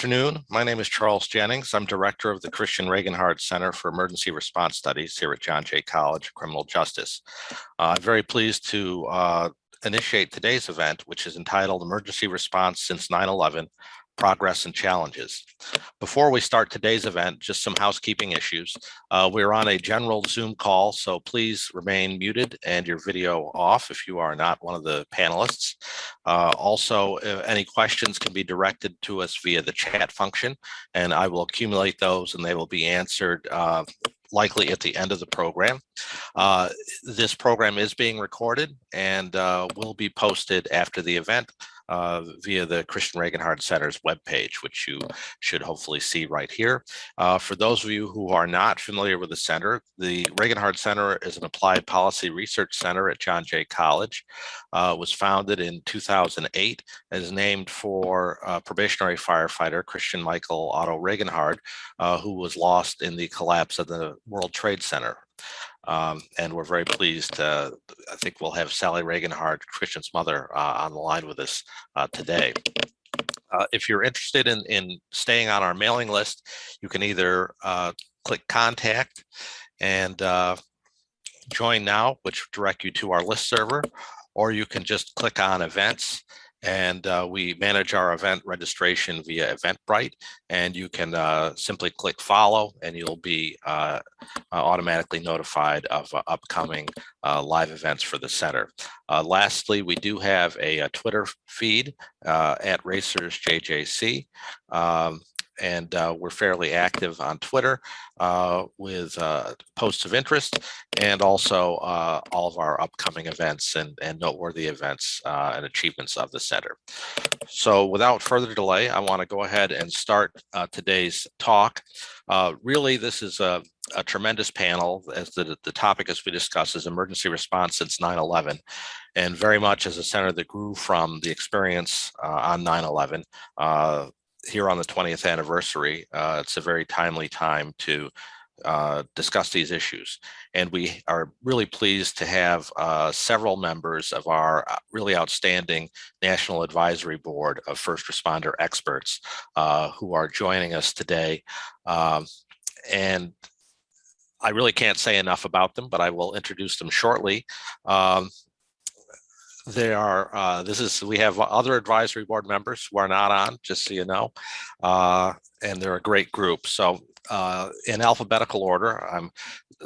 afternoon. My name is Charles Jennings. I'm director of the Christian Regenahrd Center for Emergency Response Studies here at John Jay College of Criminal Justice. I'm very pleased to initiate today's event, which is entitled Emergency Response Since 9/11, Progress and Challenges. Before we start today's event, just some housekeeping issues. We're on a general Zoom call, so please remain muted and your video off if you are not one of the panelists. Also, any questions can be directed to us via the chat function, and I will accumulate those and they will be answered likely at the end of the program. This program is being recorded and will be posted after the event via the Christian Regenahrd Center's webpage, which you should hopefully see right here. For those of you who are not familiar with the center, the Regenahrd Center is an applied policy research center at John Jay College. It was founded in 2008 and is named for probationary firefighter Christian Michael Otto Regenahrd, who was lost in the collapse of the World Trade Center. And we're very pleased. I think we'll have Sally Regenahrd, Christian's mother, on the line with us today. If you're interested in staying on our mailing list, you can either click contact and join now, which will direct you to our list server, or you can just click on events. And we manage our event registration via Eventbrite, and you can simply click follow and you'll be automatically notified of upcoming live events for the center. Lastly, we do have a Twitter feed at RaCERS JJC. And we're fairly active on Twitter with posts of interest and also all of our upcoming events and noteworthy events and achievements of the center. So without further delay, I want to go ahead and start today's talk. Really, this is a tremendous panel, as the topic as we discuss is emergency response since 9/11, and very much as a center that grew from the experience on 9/11. Here on the 20th anniversary, it's a very timely time to discuss these issues. And we are really pleased to have several members of our really outstanding National Advisory Board of First Responder Experts who are joining us today. And I really can't say enough about them, but I will introduce them shortly. We have other advisory board members who are not on, just so you know, and they're a great group. So in alphabetical order, I'll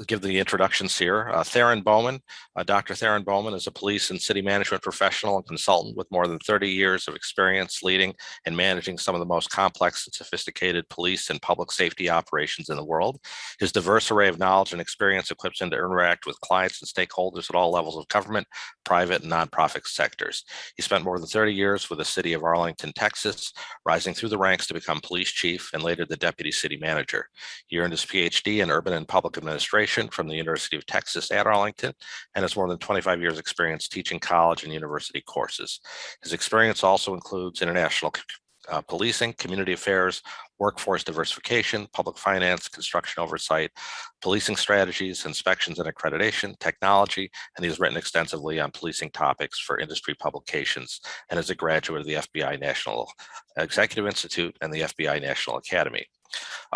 give the introductions here. Theron Bowman. Dr. Theron Bowman is a police and city management professional and consultant with more than 30 years of experience leading and managing some of the most complex and sophisticated police and public safety operations in the world. His diverse array of knowledge and experience equips him to interact with clients and stakeholders at all levels of government, private and nonprofit sectors. He spent more than 30 years with the city of Arlington, Texas, rising through the ranks to become police chief and later the deputy city manager. He earned his PhD in urban and public administration from the University of Texas at Arlington and has more than 25 years experience teaching college and university courses. His experience also includes international policing, community affairs, workforce diversification, public finance, construction oversight, policing strategies, inspections and accreditation, technology, and he has written extensively on policing topics for industry publications and is a graduate of the FBI National Executive Institute and the FBI National Academy.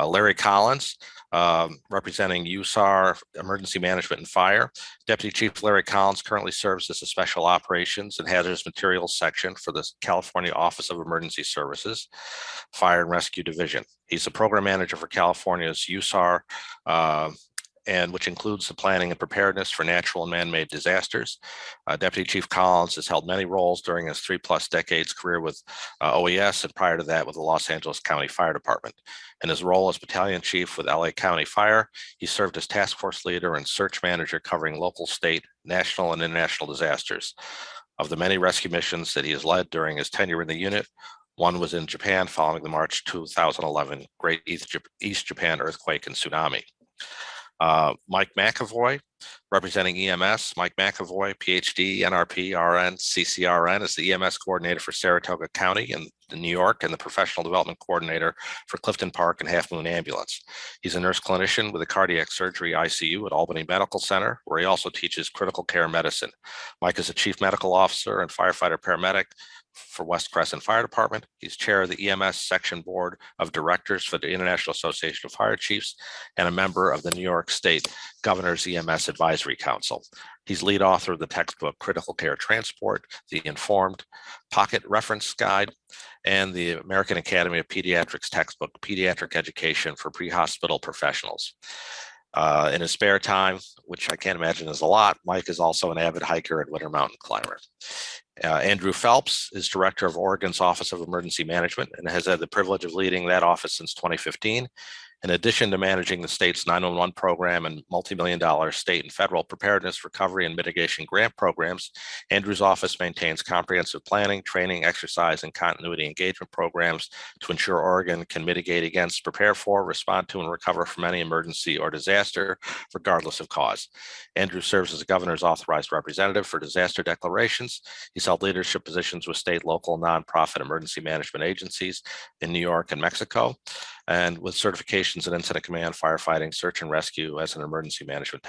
Larry Collins, representing USAR Emergency Management and Fire. Deputy Chief Larry Collins currently serves as a Special Operations and Hazardous Materials Section for the California Office of Emergency Services, Fire and Rescue Division. He's the Program Manager for California's USAR, and which includes the planning and preparedness for natural and man-made disasters. Deputy Chief Collins has held many roles during his 3+ decades career with OES and prior to that with the Los Angeles County Fire Department. In his role as Battalion Chief with LA County Fire, he served as task force leader and search manager covering local, state, national, and international disasters. Of the many rescue missions that he has led during his tenure in the unit, one was in Japan following the March 2011 Great East Japan earthquake and tsunami. Mike McEvoy, representing EMS. Mike McEvoy, PhD, NRP, RN, CCRN, is the EMS coordinator for Saratoga County in New York and the professional development coordinator for Clifton Park and Half Moon Ambulance. He's a nurse clinician with a cardiac surgery ICU at Albany Medical Center, where he also teaches critical care medicine. Mike is a chief medical officer and firefighter paramedic for West Crescent Fire Department. He's chair of the EMS Section Board of Directors for the International Association of Fire Chiefs and a member of the New York State Governor's EMS Advisory Council. He's lead author of the textbook Critical Care Transport, the Informed Pocket Reference Guide, and the American Academy of Pediatrics textbook, Pediatric Education for Pre-Hospital Professionals. In his spare time, which I can't imagine is a lot, Mike is also an avid hiker and winter mountain climber. Andrew Phelps is director of Oregon's Office of Emergency Management and has had the privilege of leading that office since 2015. In addition to managing the state's 911 program and multi-million-dollar state and federal preparedness, recovery, and mitigation grant programs, Andrew's office maintains comprehensive planning, training, exercise, and continuity engagement programs to ensure Oregon can mitigate against, prepare for, respond to, and recover from any emergency or disaster, regardless of cause. Andrew serves as the governor's authorized representative for disaster declarations. He's held leadership positions with state, local, nonprofit emergency management agencies in New York and Mexico, and with certifications in incident command, firefighting, search and rescue as an emergency management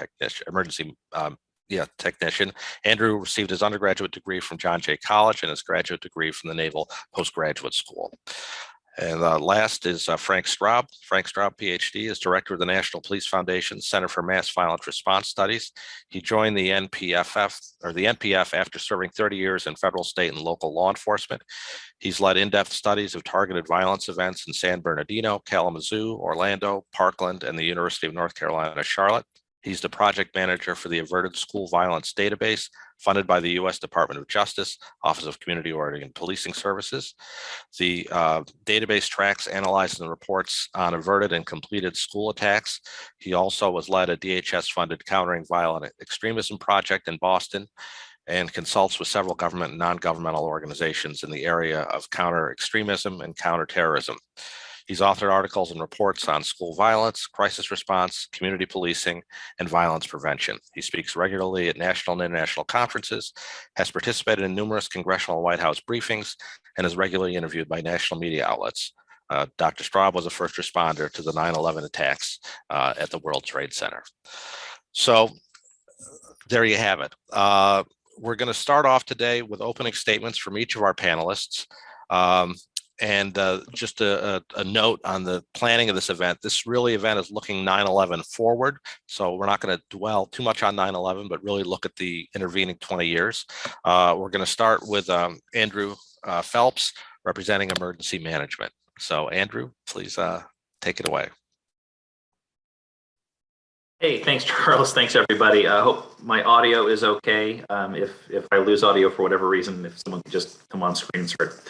technician. Andrew received his undergraduate degree from John Jay College and his graduate degree from the Naval Postgraduate School. And last is Frank Straub. Frank Straub, PhD, is director of the National Police Foundation Center for Mass Violence Response Studies. He joined the NPF after serving 30 years in federal, state, and local law enforcement. He's led in-depth studies of targeted violence events in San Bernardino, Kalamazoo, Orlando, Parkland, and the University of North Carolina, Charlotte. He's the project manager for the Averted School Violence Database, funded by the U.S. Department of Justice, Office of Community Oriented Policing Services. The database tracks, analyzes, and reports on averted and completed school attacks. He also has led a DHS-funded Countering Violent Extremism project in Boston and consults with several government and non-governmental organizations in the area of counter-extremism and counterterrorism. He's authored articles and reports on school violence, crisis response, community policing, and violence prevention. He speaks regularly at national and international conferences, has participated in numerous congressional and White House briefings, and is regularly interviewed by national media outlets. Dr. Straub was a first responder to the 9/11 attacks at the World Trade Center. So there you have it. We're going to start off today with opening statements from each of our panelists. And just a note on the planning of this event. This event is looking 9/11 forward. So we're not going to dwell too much on 9/11, but really look at the intervening 20 years. We're going to start with Andrew Phelps, representing emergency management. So Andrew, please take it away. Hey, thanks, Charles. Thanks, everybody. I hope my audio is okay. If I lose audio for whatever reason, if someone could just come on screen and start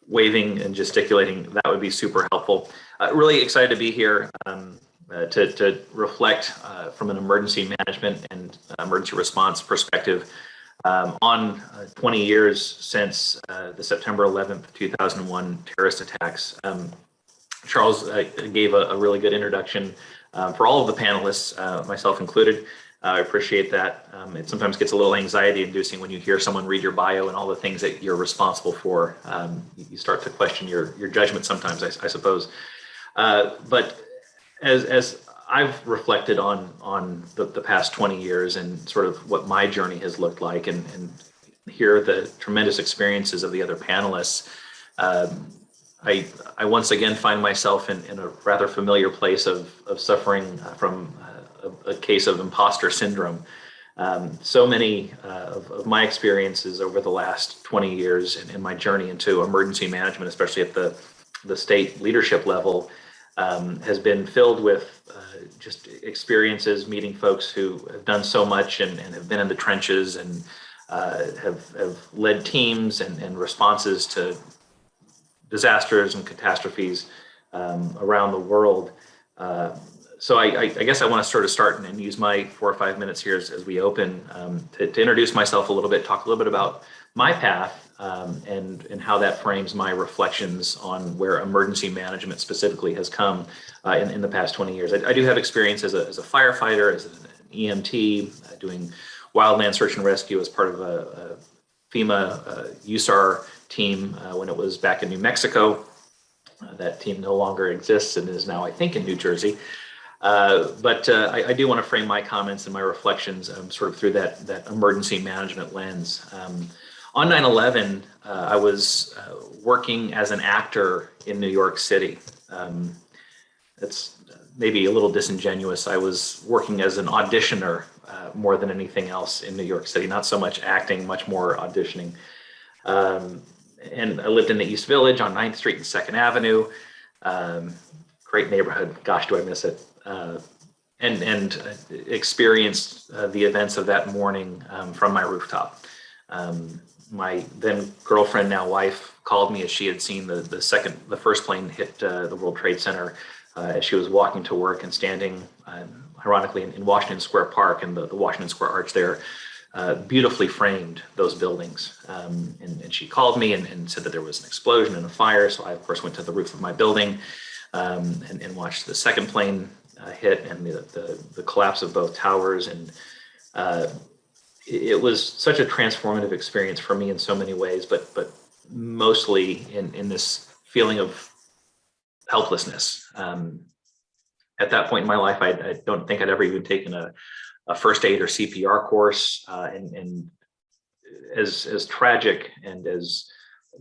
waving and gesticulating, that would be super helpful. Really excited to be here to reflect from an emergency management and emergency response perspective on 20 years since the September 11th, 2001 terrorist attacks. Charles gave a really good introduction for all of the panelists, myself included. I appreciate that. It sometimes gets a little anxiety inducing when you hear someone read your bio and all the things that you're responsible for. You start to question your judgment sometimes, I suppose. But as I've reflected on the past 20 years and sort of what my journey has looked like and hear the tremendous experiences of the other panelists, I once again find myself in a rather familiar place of suffering from a case of imposter syndrome. So many of my experiences over the last 20 years in my journey into emergency management, especially at the state leadership level, has been filled with just experiences meeting folks who have done so much and have been in the trenches and have led teams and responses to disasters and catastrophes around the world. So I guess I want to sort of start and use my 4 or 5 minutes here as we open to introduce myself a little bit, talk a little bit about my path and how that frames my reflections on where emergency management specifically has come in the past 20 years. I do have experience as a firefighter, as an EMT, doing wildland search and rescue as part of a FEMA USAR team when it was back in New Mexico. That team no longer exists and is now, I think, in New Jersey. But I do want to frame my comments and my reflections sort of through that emergency management lens. On 9/11, I was working as an actor in New York City. That's maybe a little disingenuous. I was working as an auditioner more than anything else in New York City, not so much acting, much more auditioning. And I lived in the East Village on 9th Street and 2nd Avenue. Great neighborhood. Gosh, do I miss it. And experienced the events of that morning from my rooftop. My then girlfriend, now wife, called me as she had seen the first plane hit the World Trade Center as she was walking to work and standing, ironically, in Washington Square Park, and the Washington Square Arch there beautifully framed those buildings. And she called me and said that there was an explosion and a fire. So I, of course, went to the roof of my building and watched the second plane hit and the collapse of both towers. And it was such a transformative experience for me in so many ways, but mostly in this feeling of helplessness. At that point in my life, I don't think I'd ever even taken a first aid or CPR course, and as tragic and as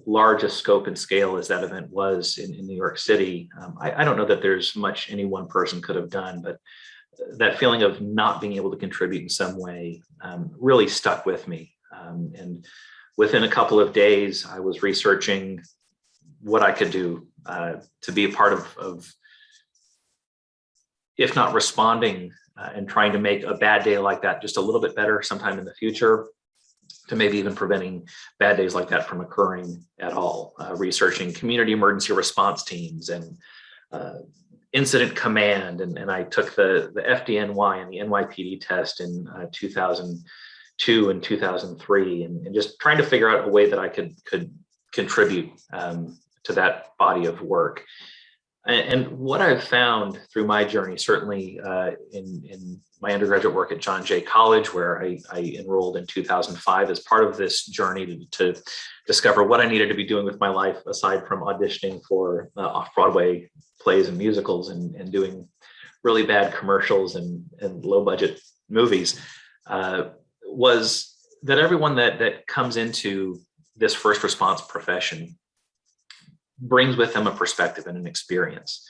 large a scope and scale as that event was in New York City, I don't know that there's much any one person could have done, but that feeling of not being able to contribute in some way really stuck with me. And within a couple of days, I was researching what I could do to be a part of if not responding and trying to make a bad day like that just a little bit better sometime in the future, to maybe even preventing bad days like that from occurring at all. Researching community emergency response teams and incident command. And I took the FDNY and the NYPD test in 2002 and 2003, and just trying to figure out a way that I could contribute to that body of work. And what I've found through my journey, certainly in my undergraduate work at John Jay College, where I enrolled in 2005 as part of this journey to discover what I needed to be doing with my life, aside from auditioning for off-Broadway plays and musicals and doing really bad commercials and low-budget movies, was that everyone that comes into this first response profession brings with them a perspective and an experience.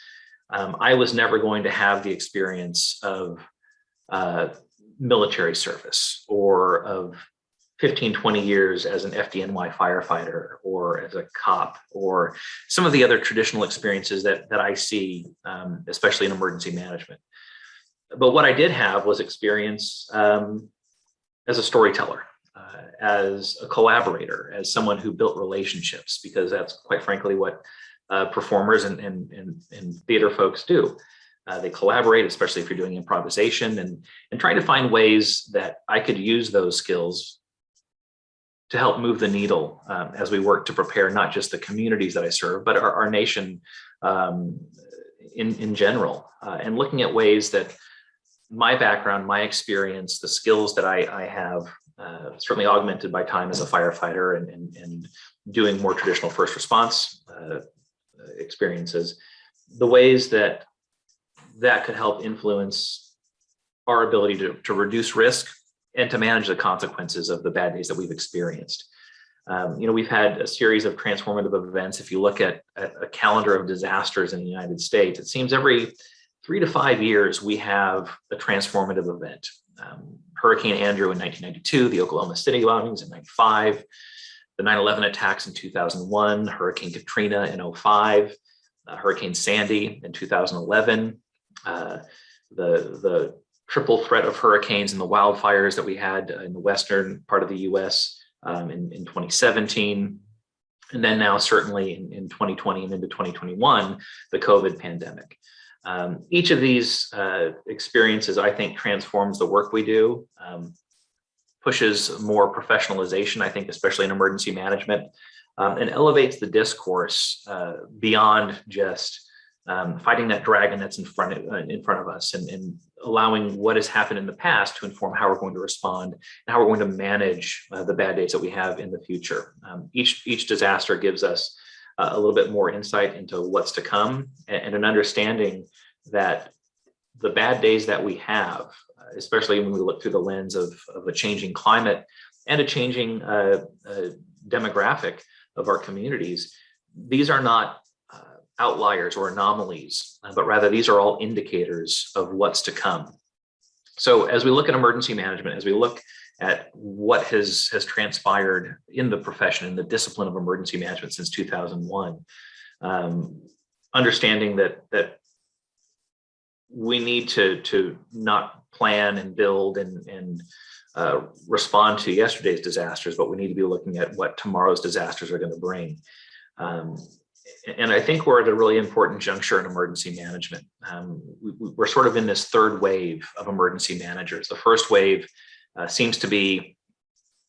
I was never going to have the experience of military service or of 15, 20 years as an FDNY firefighter or as a cop or some of the other traditional experiences that I see, especially in emergency management. But what I did have was experience as a storyteller, as a collaborator, as someone who built relationships, because that's quite frankly what performers and theater folks do. They collaborate, especially if you're doing improvisation, and trying to find ways that I could use those skills to help move the needle as we work to prepare not just the communities that I serve, but our nation in general, and looking at ways that my background, my experience, the skills that I have, certainly augmented by time as a firefighter and doing more traditional first response experiences, the ways that could help influence our ability to reduce risk and to manage the consequences of the bad days that we've experienced. We've had a series of transformative events. If you look at a calendar of disasters in the United States, it seems every 3 to 5 years we have a transformative event. Hurricane Andrew in 1992, the Oklahoma City bombings in 95, the 9/11 attacks in 2001, Hurricane Katrina in 2005, Hurricane Sandy in 2011, the triple threat of hurricanes and the wildfires that we had in the western part of the U.S. In 2017, and then now certainly in 2020 and into 2021, the COVID pandemic. Each of these experiences, I think, transforms the work we do, pushes more professionalization, I think, especially in emergency management, and elevates the discourse beyond just fighting that dragon that's in front of us, and allowing what has happened in the past to inform how we're going to respond and how we're going to manage the bad days that we have in the future. Each disaster gives us a little bit more insight into what's to come, and an understanding that the bad days that we have, especially when we look through the lens of a changing climate and a changing demographic of our communities, these are not outliers or anomalies, but rather these are all indicators of what's to come. So as we look at emergency management, as we look at what has transpired in the profession, in the discipline of emergency management since 2001, understanding that we need to not plan and build and respond to yesterday's disasters, but we need to be looking at what tomorrow's disasters are going to bring. And I think we're at a really important juncture in emergency management. We're sort of in this third wave of emergency managers. The first wave seems to be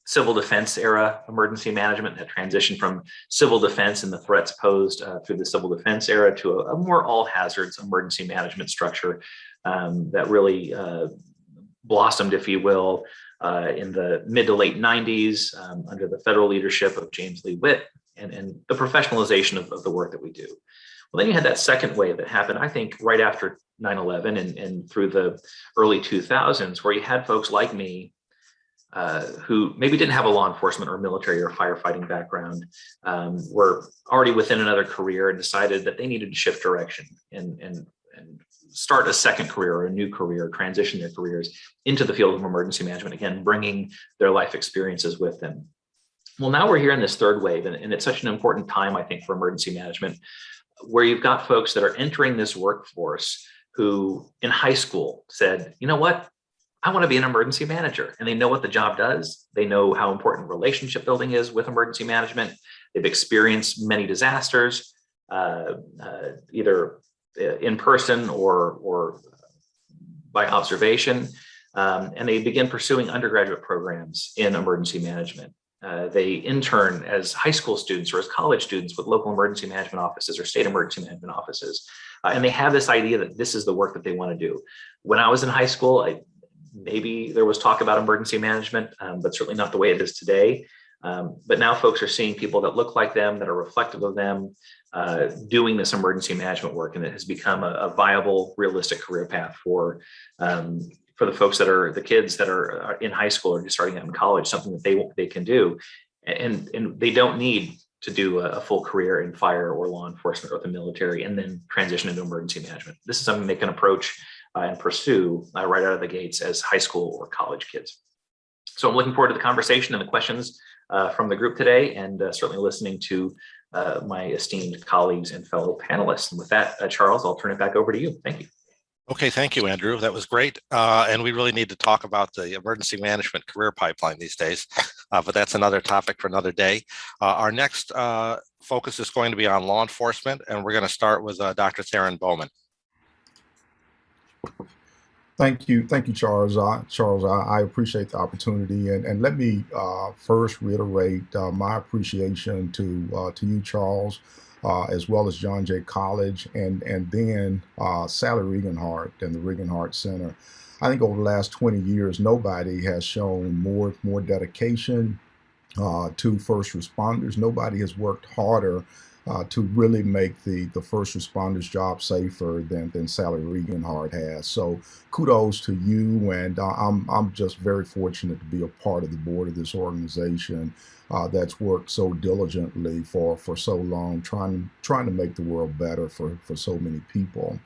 civil defense era emergency management, that transition from civil defense and the threats posed through the civil defense era to a more all hazards emergency management structure that really blossomed, if you will, in the mid to late 90s under the federal leadership of James Lee Witt and the professionalization of the work that we do. Well, then you had that second wave that happened, I think, right after 9/11 and through the early 2000s, where you had folks like me who maybe didn't have a law enforcement or military or firefighting background, were already within another career and decided that they needed to shift direction and start a second career or a new career, transition their careers into the field of emergency management, again, bringing their life experiences with them. Well, now we're here in this third wave, and it's such an important time, I think, for emergency management, where you've got folks that are entering this workforce who in high school said, you know what, I want to be an emergency manager. And they know what the job does. They know how important relationship building is with emergency management. They've experienced many disasters, either in person or by observation. And they begin pursuing undergraduate programs in emergency management. They intern as high school students or as college students with local emergency management offices or state emergency management offices. And they have this idea that this is the work that they want to do. When I was in high school, maybe there was talk about emergency management, but certainly not the way it is today. But now folks are seeing people that look like them, that are reflective of them, doing this emergency management work. And it has become a viable, realistic career path for the folks that are the kids that are in high school or just starting out in college, something that they can do. And they don't need to do a full career in fire or law enforcement or the military and then transition into emergency management. This is something they can approach and pursue right out of the gates as high school or college kids. So I'm looking forward to the conversation and the questions from the group today, and certainly listening to my esteemed colleagues and fellow panelists. And with that, Charles, I'll turn it back over to you. Thank you. Okay, thank you, Andrew. That was great. And we really need to talk about the emergency management career pipeline these days, but that's another topic for another day. Our next focus is going to be on law enforcement, and we're going to start with Dr. Theron Bowman. Thank you, Charles. I appreciate the opportunity, and let me first reiterate my appreciation to you, Charles, as well as John Jay College, and then Sally Regenahrd and the Regenahrd Center. I think over the last 20 years, nobody has shown more dedication to first responders. Nobody has worked harder to really make the first responders' job safer than Sally Regenahrd has. So kudos to you, and I'm just very fortunate to be a part of the board of this organization that's worked so diligently for so long, trying to make the world better for so many people.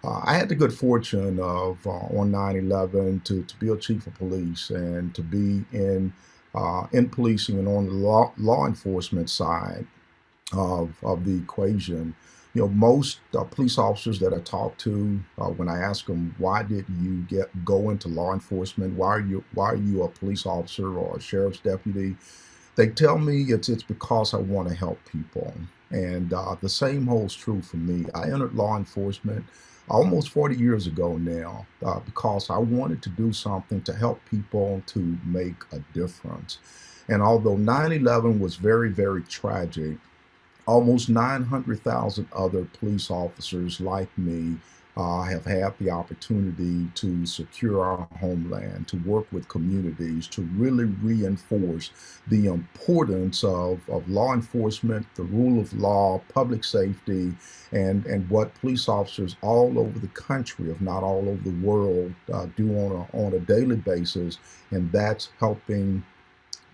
I had the good fortune of on 9/11 to be a chief of police and to be in policing and on the law enforcement side of the equation. You know, most police officers that I talk to, when I ask them, why did you go into law enforcement? Why are you a police officer or a sheriff's deputy? They tell me it's because I want to help people. And the same holds true for me. I entered law enforcement almost 40 years ago now because I wanted to do something to help people to make a difference. And although 9/11 was very, very tragic, almost 900,000 other police officers like me have had the opportunity to secure our homeland, to work with communities, to really reinforce the importance of law enforcement, the rule of law, public safety, and what police officers all over the country, if not all over the world, do on a daily basis. And that's helping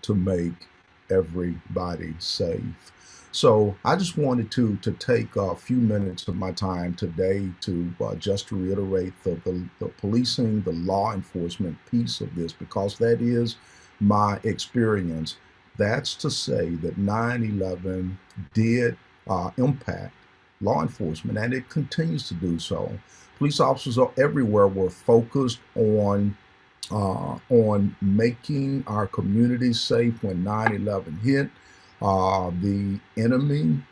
to make everybody safe. So I just wanted to take a few minutes of my time today to just to reiterate the policing, the law enforcement piece of this, because that is my experience. That's to say that 9/11 did impact law enforcement, and it continues to do so. Police officers everywhere were focused on making our communities safe when 9/11 hit. The enemy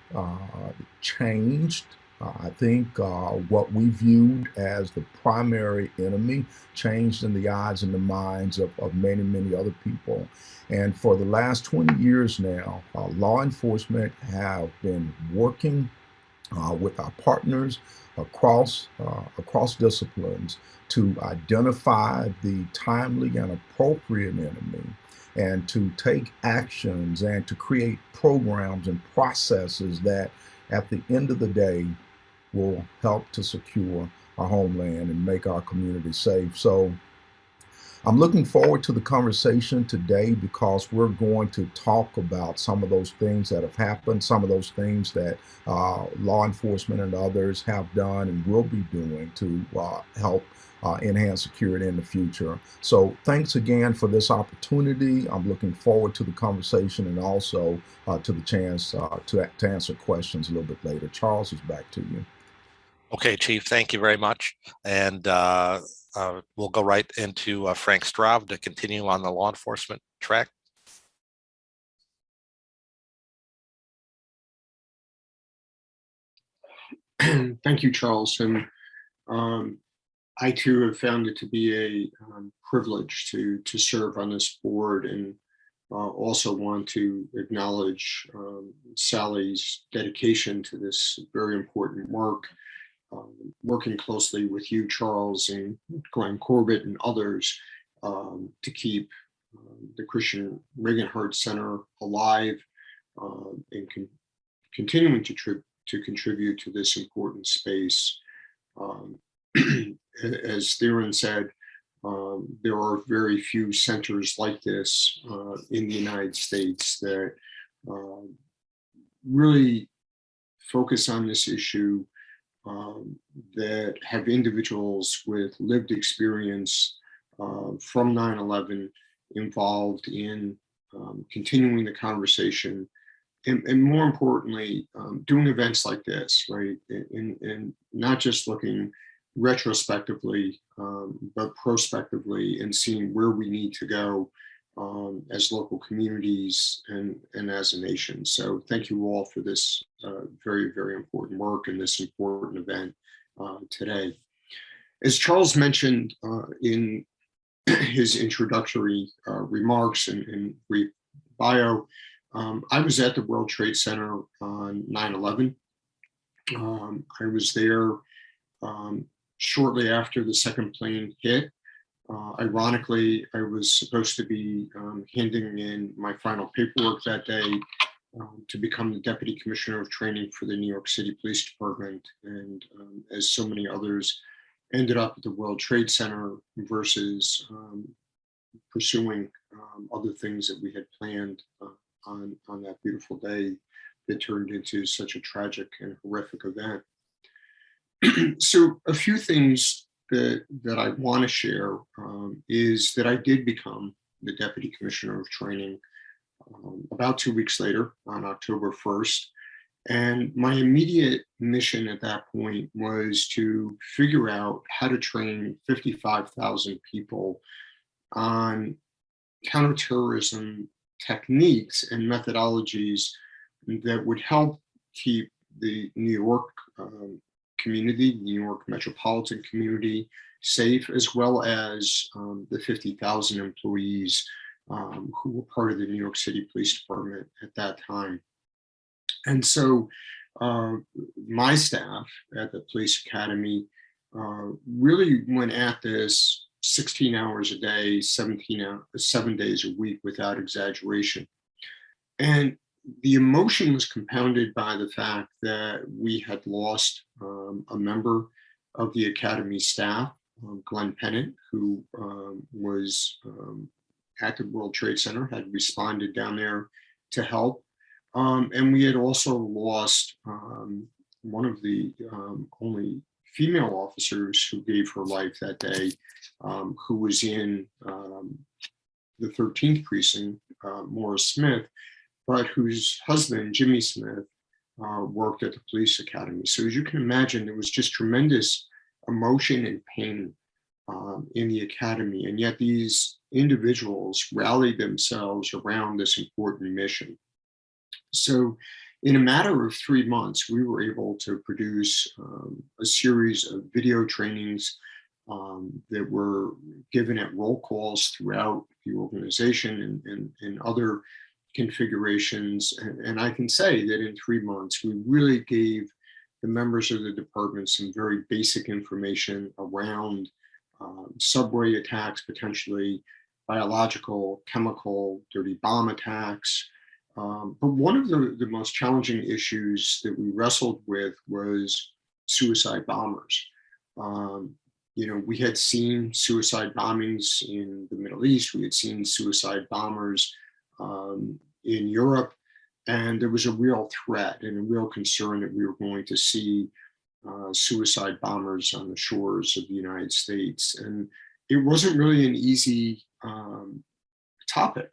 changed. I think what we viewed as the primary enemy changed in the eyes and the minds of many, many other people. And for the last 20 years now, law enforcement have been working with our partners across disciplines to identify the timely and appropriate enemy, and to take actions and to create programs and processes that at the end of the day will help to secure our homeland and make our community safe. So I'm looking forward to the conversation today, because we're going to talk about some of those things that have happened, some of those things that law enforcement and others have done and will be doing to help enhance security in the future. So thanks again for this opportunity. I'm looking forward to the conversation, and also to the chance to answer questions a little bit later. Charles, is back to you. Okay, Chief, thank you very much. And we'll go right into Frank Straub to continue on the law enforcement track. Thank you, Charles. And I too have found it to be a privilege to serve on this board, and also want to acknowledge Sally's dedication to this very important work, working closely with you, Charles, and Glenn Corbett and others to keep the Christian Regenahrd Center alive, and continuing to contribute to this important space. As Theron said, there are very few centers like this in the United States that really focus on this issue, that have individuals with lived experience from 9/11 involved in continuing the conversation, and more importantly, doing events like this, right? And not just looking retrospectively, but prospectively, and seeing where we need to go as local communities and as a nation. So thank you all for this very, very important work and this important event today. As Charles mentioned in his introductory remarks and brief bio, I was at the World Trade Center on 9/11. I was there shortly after the second plane hit. Ironically, I was supposed to be handing in my final paperwork that day to become the Deputy Commissioner of Training for the New York City Police Department. And as so many others, ended up at the World Trade Center versus pursuing other things that we had planned on that beautiful day that turned into such a tragic and horrific event. So a few things that I want to share is that I did become the Deputy Commissioner of Training about 2 weeks later on October 1st. And my immediate mission at that point was to figure out how to train 55,000 people on counterterrorism techniques and methodologies that would help keep the New York community, New York metropolitan community safe, as well as the 50,000 employees who were part of the New York City Police Department at that time. And so my staff at the Police Academy really went at this 16 hours a day, 7 days a week without exaggeration. And the emotion was compounded by the fact that we had lost a member of the Academy staff, Glenn Pennant, who was at the World Trade Center, had responded down there to help. And we had also lost one of the only female officers who gave her life that day, who was in the 13th precinct, Morris Smith, but whose husband, Jimmy Smith, worked at the police academy. So as you can imagine, there was just tremendous emotion and pain in the academy. And yet these individuals rallied themselves around this important mission. So in a matter of 3 months, we were able to produce a series of video trainings that were given at roll calls throughout the organization and other configurations. And I can say that in 3 months, we really gave the members of the department some very basic information around subway attacks, potentially biological, chemical, dirty bomb attacks. But one of the most challenging issues that we wrestled with was suicide bombers. We had seen suicide bombings in the Middle East. We had seen suicide bombers in Europe, and there was a real threat and a real concern that we were going to see suicide bombers on the shores of the United States. And it wasn't really an easy topic.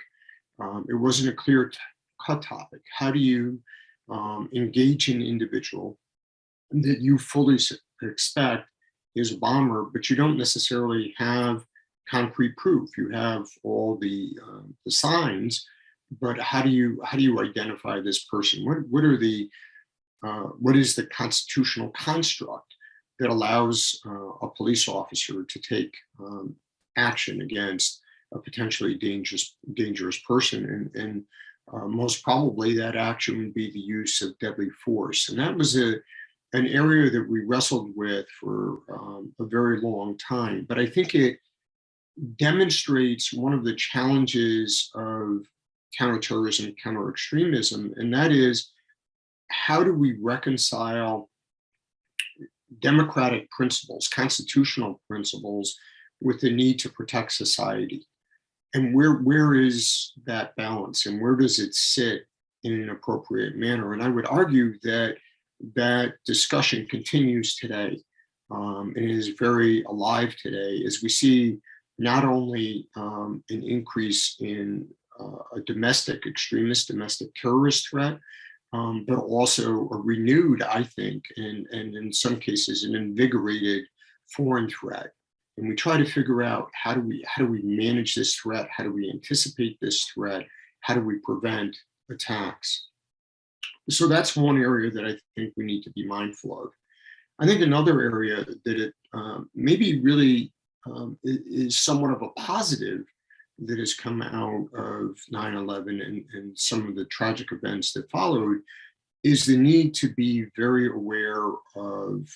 It wasn't a clear-cut topic. How do you engage an individual that you fully expect is a bomber, but you don't necessarily have concrete proof? You have all the signs, but how do you identify this person? What is the constitutional construct that allows a police officer to take action against a potentially dangerous person? And most probably that action would be the use of deadly force. And that was an area that we wrestled with for a very long time. But I think it demonstrates one of the challenges of counterterrorism, counter-extremism, and that is, how do we reconcile democratic principles, constitutional principles, with the need to protect society? And where is that balance, and where does it sit in an appropriate manner? And I would argue that that discussion continues today, and is very alive today, as we see not only an increase in a domestic extremist, domestic terrorist threat, but also a renewed, I think, and in some cases an invigorated foreign threat. And we try to figure out, how do we manage this threat? How do we anticipate this threat? How do we prevent attacks? So that's one area that I think we need to be mindful of. I think another area that it maybe really is somewhat of a positive that has come out of 9/11 and some of the tragic events that followed is the need to be very aware of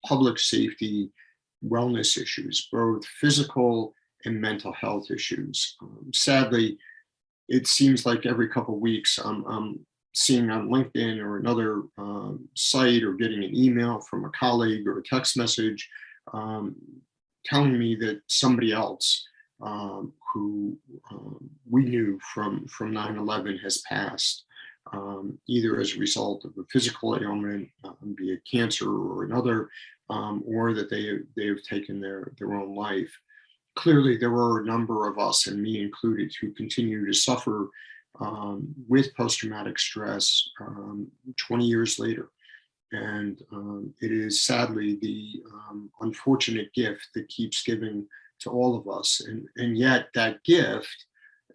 public safety wellness issues, both physical and mental health issues. Sadly, it seems like every couple of weeks I'm seeing on LinkedIn or another site, or getting an email from a colleague or a text message telling me that somebody else who we knew from 9/11 has passed, either as a result of a physical ailment, be it cancer or another, or that they have taken their own life. Clearly, there were a number of us, and me included, who continue to suffer with post-traumatic stress 20 years later. And it is sadly the unfortunate gift that keeps giving to all of us. And yet that gift,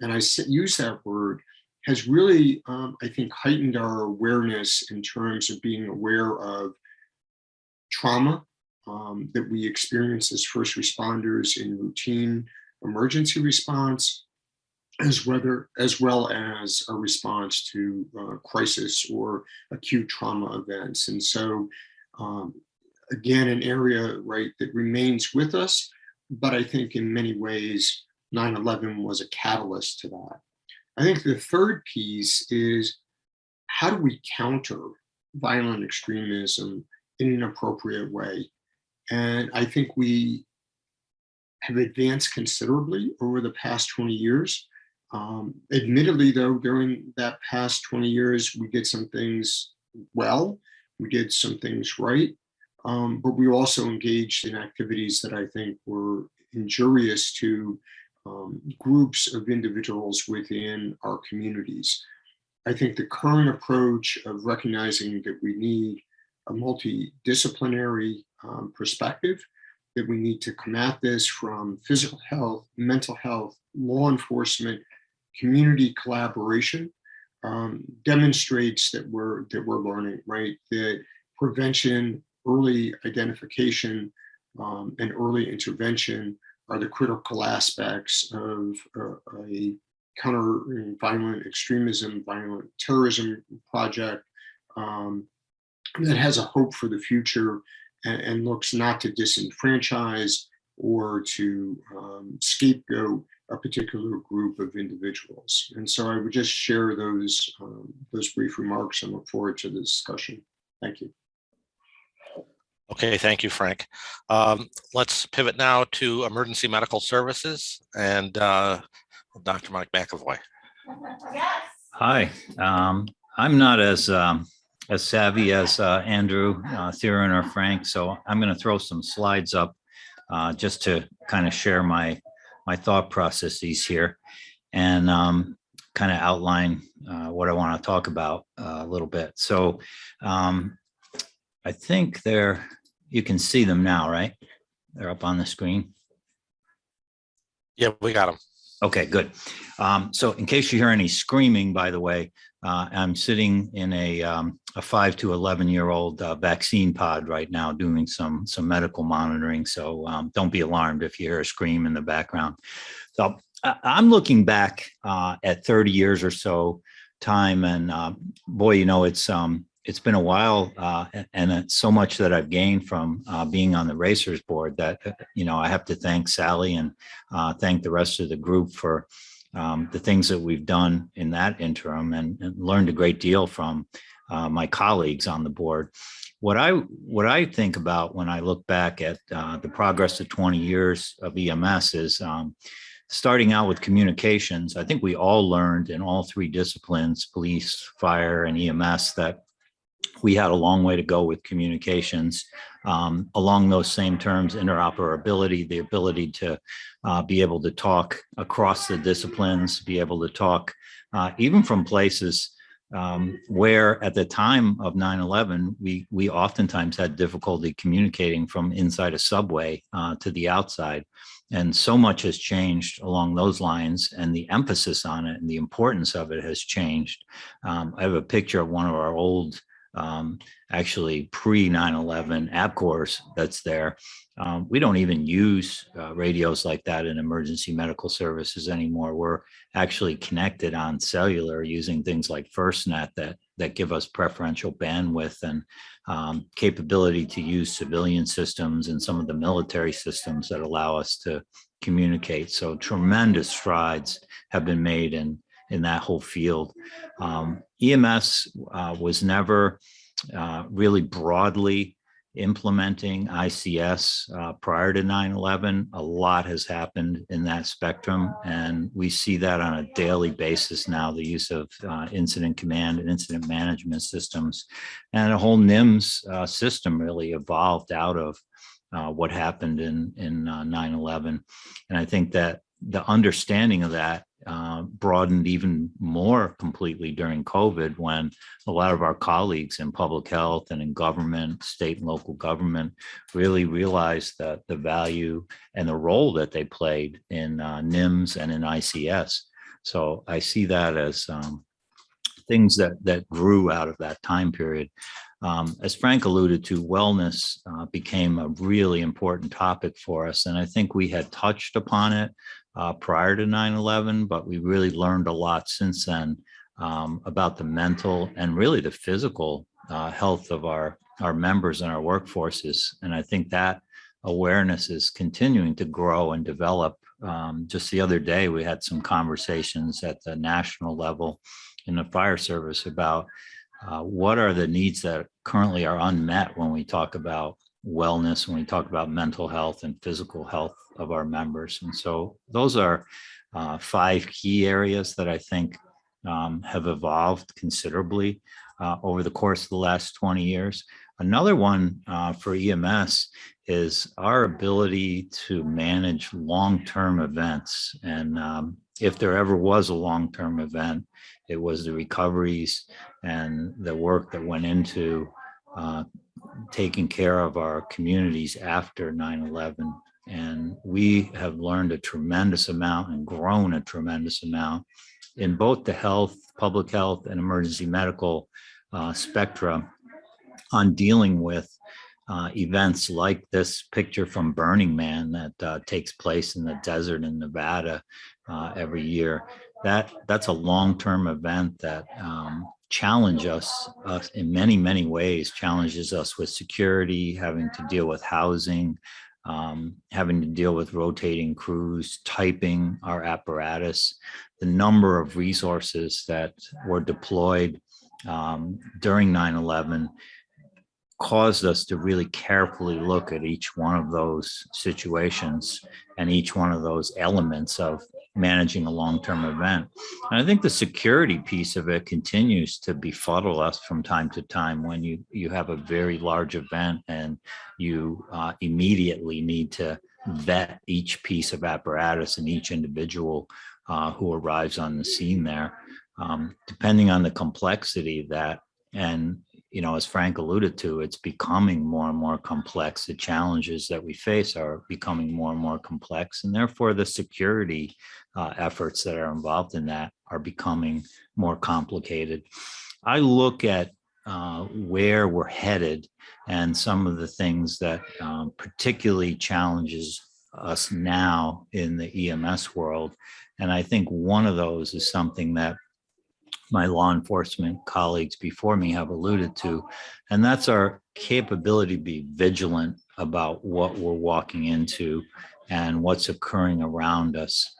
and I use that word, has really, I think, heightened our awareness in terms of being aware of trauma that we experience as first responders in routine emergency response, as well as a response to crisis or acute trauma events. And so, again, an area, right, that remains with us, but I think in many ways, 9/11 was a catalyst to that. I think the third piece is, how do we counter violent extremism in an appropriate way? And I think we have advanced considerably over the past 20 years. Admittedly, though, during that past 20 years, we did some things well, we did some things right, but we also engaged in activities that I think were injurious to groups of individuals within our communities. I think the current approach of recognizing that we need a multidisciplinary perspective, that we need to come at this from physical health, mental health, law enforcement, community collaboration, demonstrates that we're learning, right? That prevention, early identification, and early intervention are the critical aspects of a counter violent extremism, violent terrorism project that has a hope for the future and looks not to disenfranchise or to scapegoat a particular group of individuals. And so I would just share those brief remarks and look forward to the discussion. Thank you. Okay, thank you, Frank. Let's pivot now to emergency medical services and Dr. Mike McEvoy. Yes. Hi, I'm not as savvy as Andrew, Theron, or Frank, so I'm going to throw some slides up just to kind of share my thought processes here and kind of outline what I want to talk about a little bit. So I think you can see them now, right? They're up on the screen. Yeah, we got them. Okay, good. So in case you hear any screaming, by the way, I'm sitting in a 5 to 11-year-old vaccine pod right now doing some medical monitoring. So don't be alarmed if you hear a scream in the background. So I'm looking back at 30 years or so time, and boy, you know, it's been a while, and it's so much that I've gained from being on the RaCERS board that, you know, I have to thank Sally and thank the rest of the group for the things that we've done in that interim, and learned a great deal from my colleagues on the board. What I think about when I look back at the progress of 20 years of EMS is starting out with communications. I think we all learned in all three disciplines, police, fire, and EMS, that we had a long way to go with communications. Along those same terms, interoperability, the ability to be able to talk across the disciplines, be able to talk even from places where at the time of 9/11, we oftentimes had difficulty communicating from inside a subway to the outside. And so much has changed along those lines, and the emphasis on it and the importance of it has changed. I have a picture of one of our old actually pre 9/11 ABCORs that's there. We don't even use radios like that in emergency medical services anymore. We're actually connected on cellular using things like FirstNet that give us preferential bandwidth and capability to use civilian systems and some of the military systems that allow us to communicate. So tremendous strides have been made in that whole field. EMS was never really broadly implementing ICS prior to 9/11. A lot has happened in that spectrum, and we see that on a daily basis now, the use of incident command and incident management systems. And a whole NIMS system really evolved out of what happened in 9/11. And I think that the understanding of that broadened even more completely during COVID, when a lot of our colleagues in public health and in government, state and local government, really realized that the value and the role that they played in NIMS and in ICS. So I see that as things that grew out of that time period. As Frank alluded to, wellness became a really important topic for us. And I think we had touched upon it prior to 9/11, but we really learned a lot since then about the mental and really the physical health of our members and our workforces. And I think that awareness is continuing to grow and develop. Just the other day, we had some conversations at the national level in the fire service about what are the needs that currently are unmet when we talk about wellness, when we talk about mental health and physical health of our members. And so those are 5 key areas that I think have evolved considerably over the course of the last 20 years. Another one for EMS is our ability to manage long-term events. And if there ever was a long-term event, it was the recoveries and the work that went into taking care of our communities after 9/11. And we have learned a tremendous amount and grown a tremendous amount in both the health, public health, and emergency medical spectrum on dealing with events like this picture from Burning Man that takes place in the desert in Nevada every year. That's a long-term event that challenges us in many, many ways, challenges us with security, having to deal with housing, having to deal with rotating crews, typing our apparatus, the number of resources that were deployed during 9/11 caused us to really carefully look at each one of those situations and each one of those elements of managing a long-term event. And I think the security piece of it continues to befuddle us from time to time when you have a very large event and you immediately need to vet each piece of apparatus and each individual who arrives on the scene there. Depending on the complexity of that, and as Frank alluded to, it's becoming more and more complex. The challenges that we face are becoming more and more complex, and therefore the security efforts that are involved in that are becoming more complicated. I look at where we're headed and some of the things that particularly challenges us now in the EMS world. And I think one of those is something that my law enforcement colleagues before me have alluded to, and that's our capability to be vigilant about what we're walking into and what's occurring around us.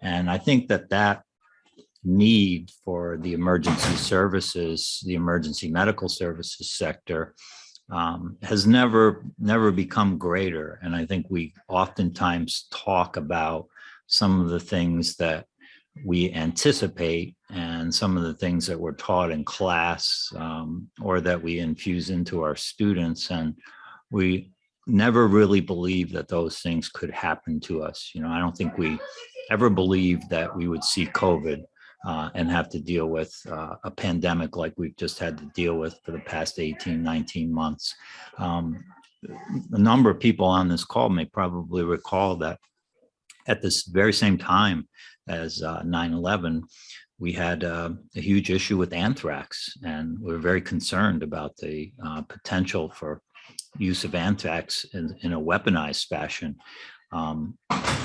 And I think that need for the emergency services, the emergency medical services sector has never become greater. And I think we oftentimes talk about some of the things that we anticipate and some of the things that we're taught in class or that we infuse into our students. And we never really believe that those things could happen to us. I don't think we ever believed that we would see COVID and have to deal with a pandemic like we've just had to deal with for the past 18, 19 months. A number of people on this call may probably recall that at this very same time as 9/11, we had a huge issue with anthrax, and we're very concerned about the potential for use of anthrax in a weaponized fashion.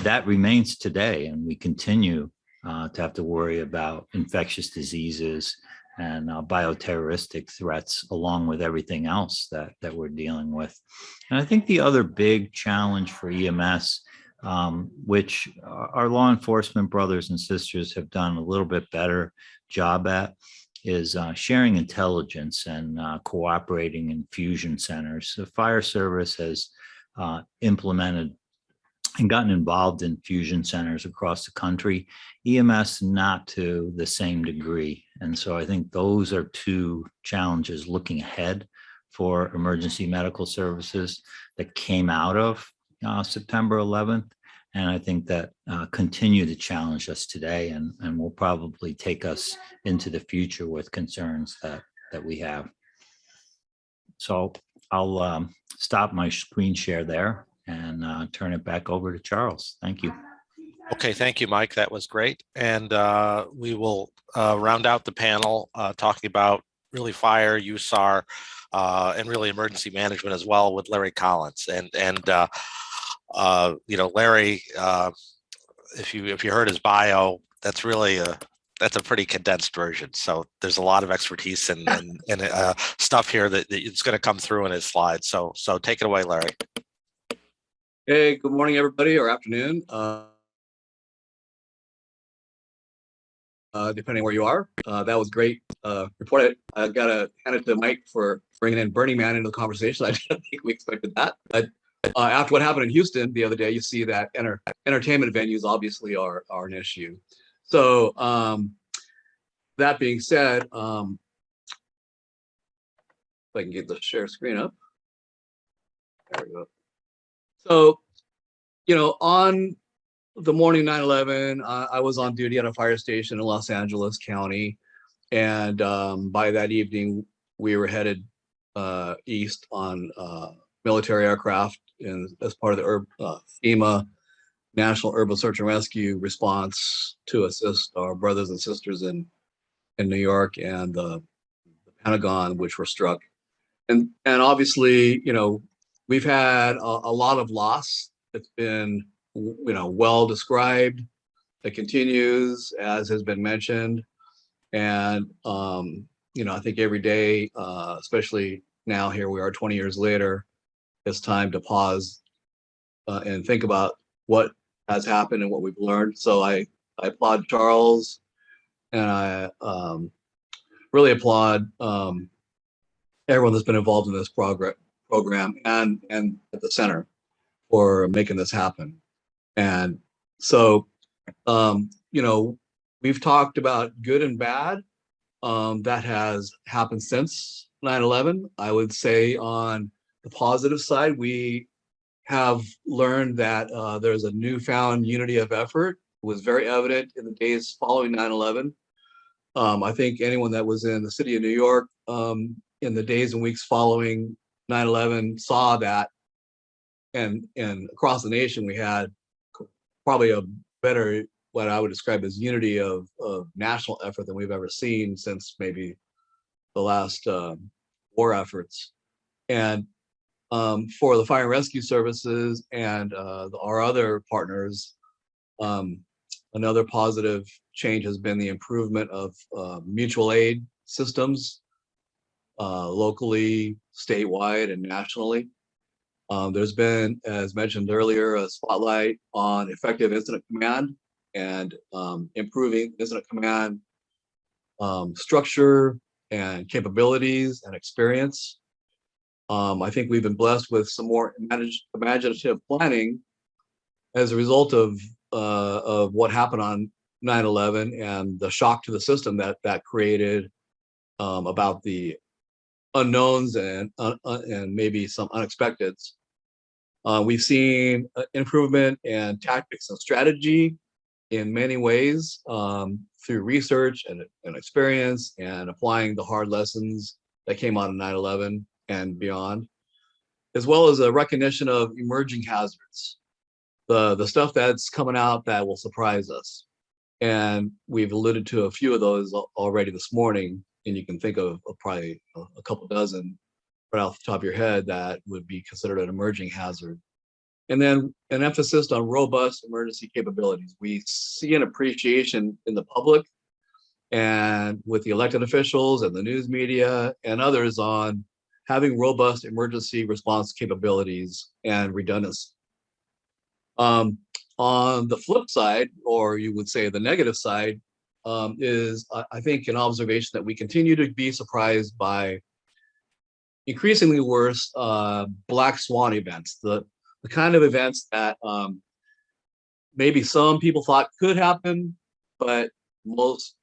That remains today, and we continue to have to worry about infectious diseases and bioterroristic threats, along with everything else that we're dealing with. And I think the other big challenge for EMS, which our law enforcement brothers and sisters have done a little bit better job at, is sharing intelligence and cooperating in fusion centers. The fire service has implemented and gotten involved in fusion centers across the country, EMS not to the same degree. And so I think those are two challenges looking ahead for emergency medical services that came out of September 11th. And I think that continue to challenge us today and will probably take us into the future with concerns that we have. So I'll stop my screen share there and turn it back over to Charles. Thank you. Okay, thank you, Mike. That was great. And we will round out the panel talking about really fire, USAR, and really emergency management as well with Larry Collins. And Larry, if you heard his bio, that's really that's a pretty condensed version. So there's a lot of expertise and stuff here that it's going to come through in his slides. So take it away, Larry. Hey, good morning, everybody, or afternoon, depending where you are. That was great report. I got to hand it to Mike for bringing in Burning Man into the conversation. I didn't think we expected that. But after what happened in Houston the other day, you see that entertainment venues obviously are an issue. So that being said, if I can get the share screen up. There we go. So, on the morning 9/11, I was on duty at a fire station in Los Angeles County. And by that evening, we were headed east on military aircraft as part of the FEMA National Urban Search and Rescue response to assist our brothers and sisters in New York and the Pentagon, which were struck. And obviously, we've had a lot of loss. It's been, well described. It continues, as has been mentioned. And, I think every day, especially now here we are 20 years later, it's time to pause and think about what has happened and what we've learned. So I applaud Charles, and I really applaud everyone that's been involved in this program and at the center for making this happen. And so, we've talked about good and bad that has happened since 9/11. I would say on the positive side, we have learned that there's a newfound unity of effort. It was very evident in the days following 9/11. I think anyone that was in the city of New York in the days and weeks following 9/11 saw that, and across the nation we had probably a better, what I would describe as unity of national effort than we've ever seen since maybe the last war efforts. And for the fire and rescue services and our other partners, another positive change has been the improvement of mutual aid systems locally, statewide, and nationally. There's been, as mentioned earlier, a spotlight on effective incident command and improving incident command structure and capabilities and experience. I think we've been blessed with some more imaginative planning as a result of what happened on 9/11 and the shock to the system that created about the unknowns and maybe some unexpecteds. We've seen improvement in tactics and strategy in many ways through research and experience and applying the hard lessons that came out of 9/11 and beyond, as well as a recognition of emerging hazards, the stuff that's coming out that will surprise us. And we've alluded to a few of those already this morning, and you can think of probably a couple dozen right off the top of your head that would be considered an emerging hazard. And then an emphasis on robust emergency capabilities. We see an appreciation in the public and with the elected officials and the news media and others on having robust emergency response capabilities and redundancy. On the flip side, or you would say the negative side, is I think an observation that we continue to be surprised by increasingly worse black swan events, the kind of events that maybe some people thought could happen, but most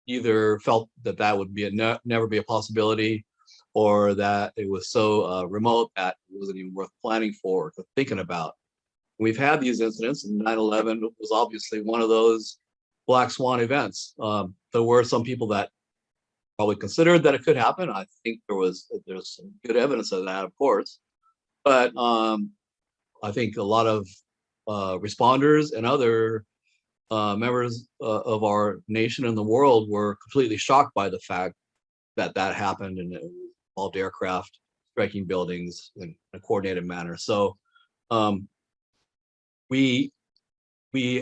either felt that would be never be a possibility, or that it was so remote that it wasn't even worth planning for or thinking about. We've had these incidents, and 9/11 was obviously one of those black swan events. There were some people that probably considered that it could happen. I think there's some good evidence of that, of course, but I think a lot of responders and other members of our nation and the world were completely shocked by the fact that happened, and it involved aircraft striking buildings in a coordinated manner. So we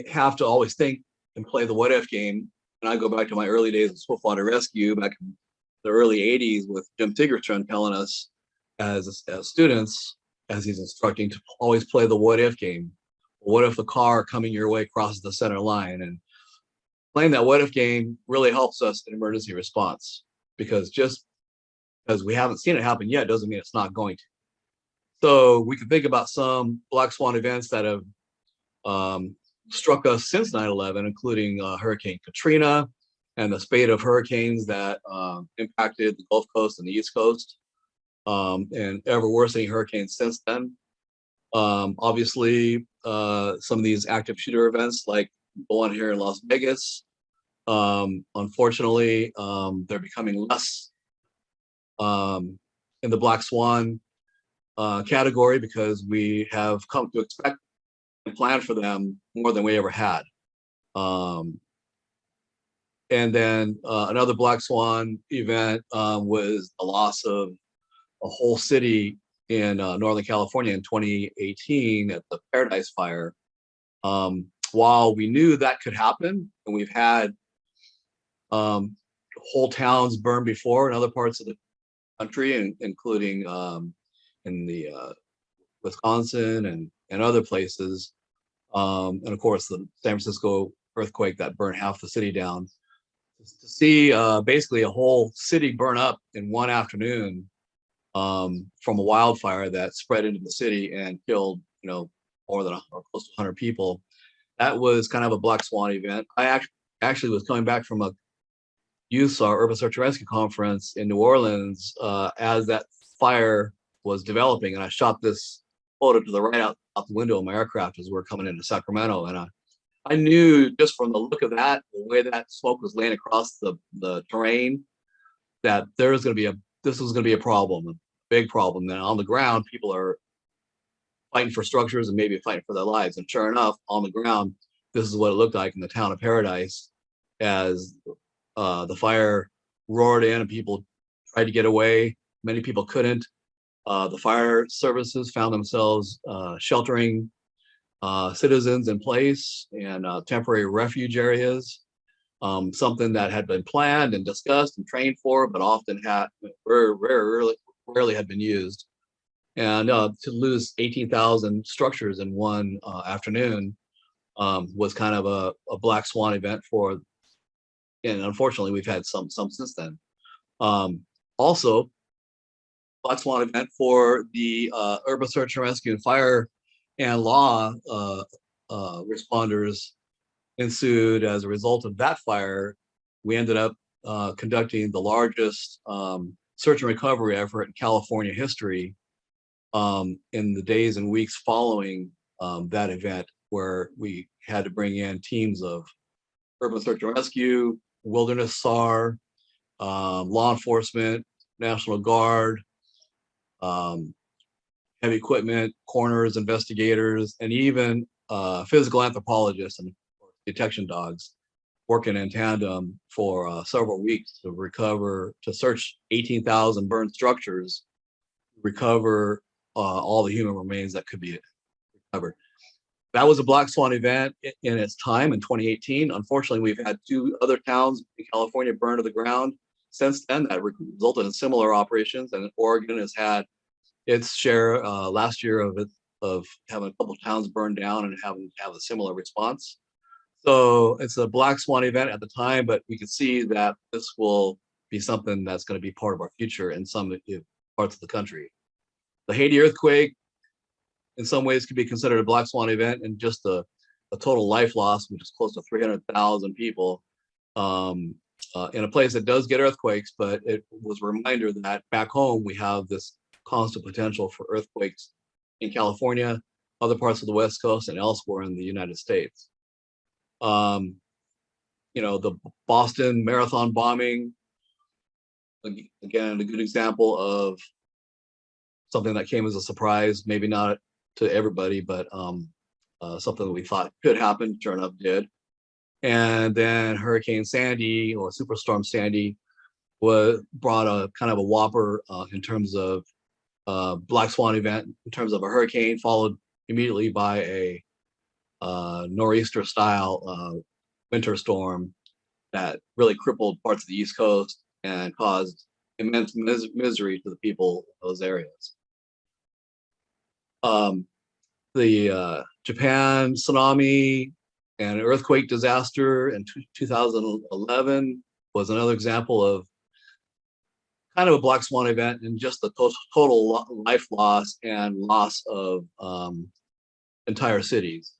have to always think and play the what if game. And I go back to my early days of Swiftwater Rescue back in the early 80s with Jim Tigerstrom telling us as students, as he's instructing, to always play the what if game. What if the car coming your way crosses the center line? And playing that what if game really helps us in emergency response, because just because we haven't seen it happen yet doesn't mean it's not going to. So we can think about some black swan events that have struck us since 9/11, including Hurricane Katrina and the spate of hurricanes that impacted the Gulf Coast and the East Coast, and ever worsening hurricanes since then. Obviously, some of these active shooter events like the one here in Las Vegas, unfortunately, they're becoming less in the black swan category because we have come to expect and plan for them more than we ever had. And then another black swan event was the loss of a whole city in Northern California in 2018 at the Paradise Fire. While we knew that could happen, and we've had whole towns burn before in other parts of the country, including in the Wisconsin and other places, and of course the San Francisco earthquake that burned half the city down. To see basically a whole city burn up in one afternoon from a wildfire that spread into the city and killed, more than or close to 100 people. That was kind of a black swan event. I actually was coming back from a USAR Urban Search and Rescue Conference in New Orleans as that fire was developing, and I shot this photo to the right out the window of my aircraft as we were coming into Sacramento, and I knew just from the look of that, the way that smoke was laying across the terrain, that this was going to be a problem, a big problem. And on the ground, people are fighting for structures and maybe fighting for their lives. And sure enough, on the ground, this is what it looked like in the town of Paradise as the fire roared in and people tried to get away. Many people couldn't. The fire services found themselves sheltering citizens in place and temporary refuge areas, something that had been planned and discussed and trained for, but often rarely had been used. And to lose 18,000 structures in one afternoon was kind of a black swan event and unfortunately we've had some since then. Also, black swan event for the urban search and rescue and fire and law responders ensued as a result of that fire. We ended up conducting the largest search and recovery effort in California history in the days and weeks following that event, where we had to bring in teams of urban search and rescue, wilderness SAR, law enforcement, National Guard, heavy equipment, coroners, investigators, and even physical anthropologists and detection dogs working in tandem for several weeks to search 18,000 burned structures, recover all the human remains that could be recovered. That was a black swan event in its time in 2018. Unfortunately, we've had 2 other towns in California burned to the ground since then that resulted in similar operations, and Oregon has had its share last year of having a couple of towns burned down and having to have a similar response. So it's a black swan event at the time, but we can see that this will be something that's going to be part of our future in some parts of the country. The Haiti earthquake, in some ways, could be considered a black swan event, and just a total life loss, which is close to 300,000 people in a place that does get earthquakes, but it was a reminder that back home we have this constant potential for earthquakes in California, other parts of the West Coast, and elsewhere in the United States. The Boston Marathon bombing, again, a good example of something that came as a surprise, maybe not to everybody, but something that we thought could happen, sure enough did. And then Hurricane Sandy, or Superstorm Sandy, brought a kind of a whopper in terms of black swan event, in terms of a hurricane followed immediately by a nor'easter style winter storm that really crippled parts of the East Coast and caused immense misery to the people of those areas. The Japan tsunami and earthquake disaster in 2011 was another example of kind of a black swan event in just the total life loss and loss of entire cities.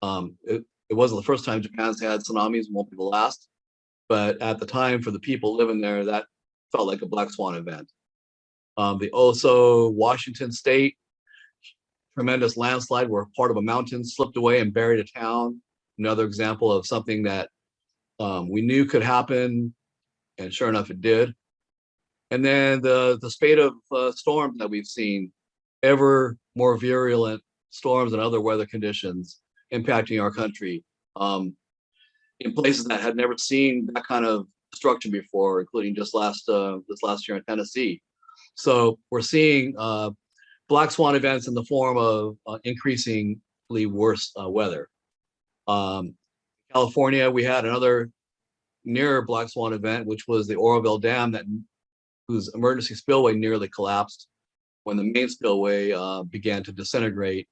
It wasn't the first time Japan's had tsunamis, won't be the last, but at the time for the people living there, that felt like a black swan event. The Oso, Washington State, tremendous landslide where part of a mountain slipped away and buried a town. Another example of something that we knew could happen, and sure enough, it did. And then the spate of storms that we've seen, ever more virulent storms and other weather conditions impacting our country in places that had never seen that kind of destruction before, including just this last year in Tennessee. So we're seeing black swan events in the form of increasingly worse weather. California, we had another near black swan event, which was the Oroville Dam, whose emergency spillway nearly collapsed when the main spillway began to disintegrate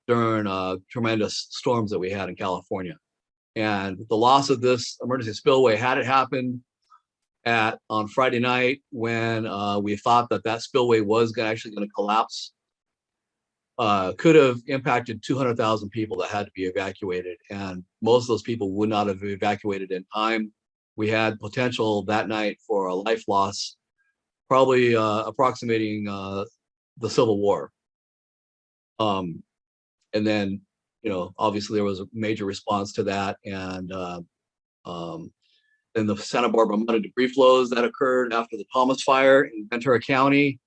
during tremendous storms that we had in California. And the loss of this emergency spillway, had it happened on Friday night when we thought that spillway was actually going to collapse, could have impacted 200,000 people that had to be evacuated. And most of those people would not have evacuated in time. We had potential that night for a life loss, probably approximating the Civil War. And then, obviously there was a major response to that. And then the Santa Barbara mud and debris flows that occurred after the Thomas Fire in Ventura County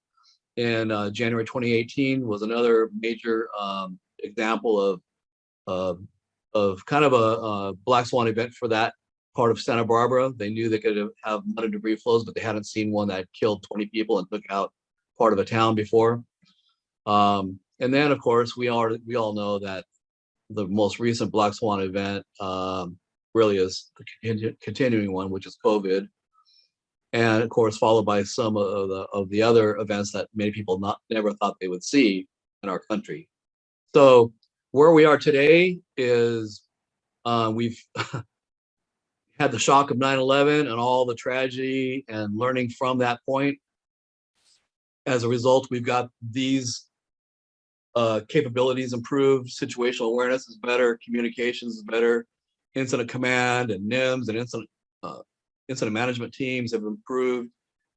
in January 2018 was another major example of kind of a black swan event for that part of Santa Barbara. They knew they could have mud and debris flows, but they hadn't seen one that killed 20 people and took out part of a town before. And then, of course, we all know that the most recent black swan event really is the continuing one, which is COVID, and of course followed by some of the other events that many people never thought they would see in our country. So where we are today is we've had the shock of 9/11 and all the tragedy and learning from that point. As a result, we've got these capabilities improved, situational awareness is better, communications is better, incident command and NIMS and incident management teams have improved.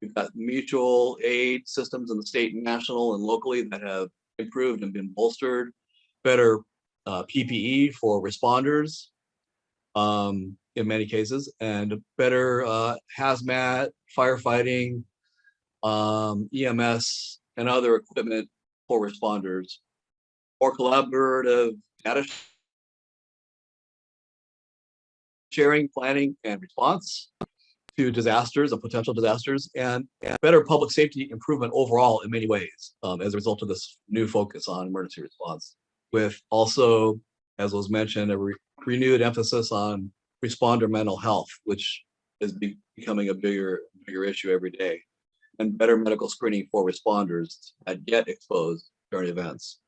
We've got mutual aid systems in the state and national and locally that have improved and been bolstered, better PPE for responders in many cases, and better hazmat, firefighting, EMS, and other equipment for responders. More collaborative data sharing, planning, and response to disasters and potential disasters, and better public safety improvement overall in many ways as a result of this new focus on emergency response, with also, as was mentioned, a renewed emphasis on responder mental health, which is becoming a bigger issue every day, and better medical screening for responders that get exposed during events.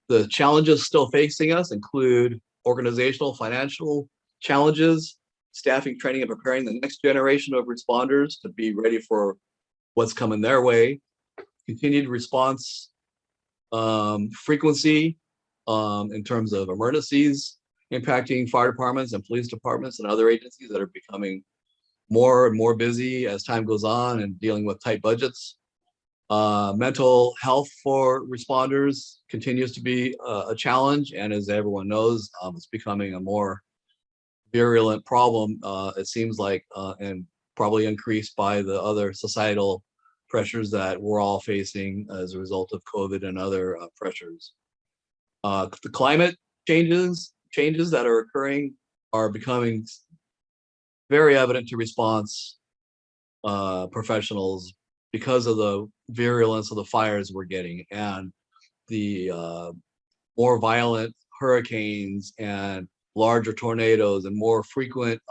The challenges still facing us include organizational, financial challenges, staffing, training, and preparing the next generation of responders to be ready for what's coming their way, continued response frequency in terms of emergencies impacting fire departments and police departments and other agencies that are becoming more and more busy as time goes on and dealing with tight budgets. Mental health for responders continues to be a challenge, and as everyone knows, it's becoming a more virulent problem, it seems like, and probably increased by the other societal pressures that we're all facing as a result of COVID and other pressures. The climate changes that are occurring are becoming very evident to response professionals because of the virulence of the fires we're getting and the more violent hurricanes and larger tornadoes and more frequent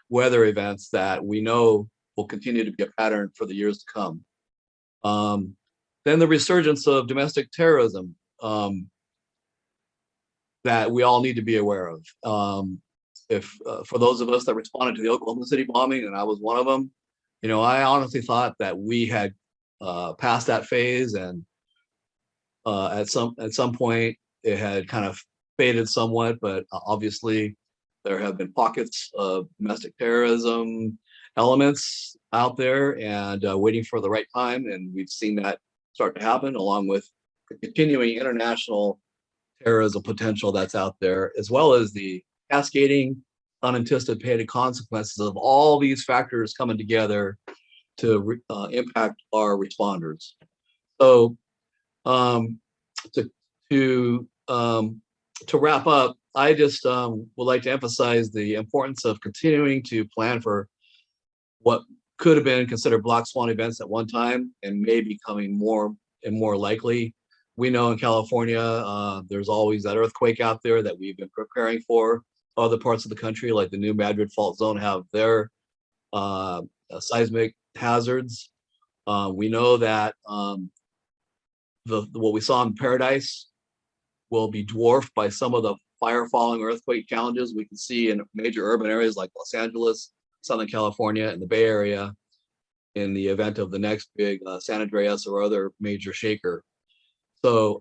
weather events that we know will continue to be a pattern for the years to come. Then the resurgence of domestic terrorism that we all need to be aware of. For those of us that responded to the Oklahoma City bombing, and I was one of them, I honestly thought that we had passed that phase, and at some point it had kind of faded somewhat, but obviously there have been pockets of domestic terrorism elements out there, and waiting for the right time, and we've seen that start to happen, along with the continuing international terrorism potential that's out there, as well as the cascading unanticipated consequences of all these factors coming together to impact our responders. So to wrap up, I just would like to emphasize the importance of continuing to plan for what could have been considered black swan events at one time and may be becoming more and more likely. We know in California, there's always that earthquake out there that we've been preparing for. Other parts of the country, like the New Madrid Fault Zone, have their seismic hazards. We know that what we saw in Paradise will be dwarfed by some of the fire-following earthquake challenges we can see in major urban areas like Los Angeles, Southern California, and the Bay Area in the event of the next big San Andreas or other major shaker. So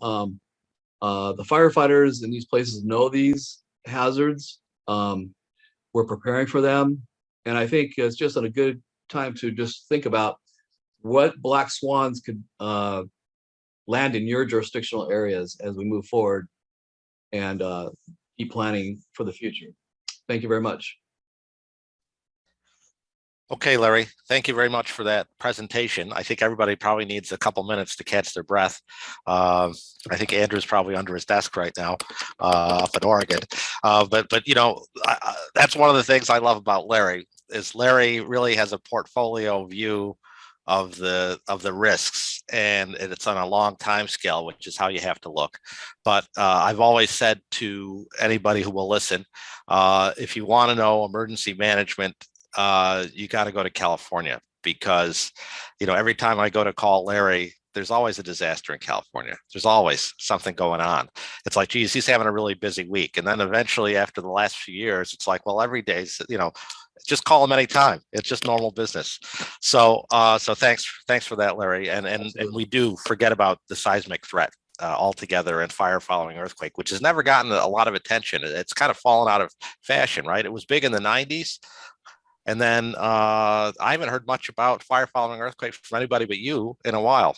the firefighters in these places know these hazards. We're preparing for them. And I think it's just a good time to just think about what black swans could land in your jurisdictional areas as we move forward and keep planning for the future. Thank you very much. Okay, Larry, thank you very much for that presentation. I think everybody probably needs a couple minutes to catch their breath. I think Andrew's probably under his desk right now up in Oregon. But that's one of the things I love about Larry is Larry really has a portfolio view of the risks, and it's on a long time scale, which is how you have to look. But I've always said to anybody who will listen, if you want to know emergency management, you got to go to California, because every time I go to call Larry, there's always a disaster in California. There's always something going on. It's like, geez, he's having a really busy week. And then eventually, after the last few years, it's like, well, every day's, just call him anytime. It's just normal business. So thanks for that, Larry. And we do forget about the seismic threat altogether, and fire following earthquake, which has never gotten a lot of attention. It's kind of fallen out of fashion, right? It was big in the 90s. And then I haven't heard much about fire following earthquake from anybody but you in a while.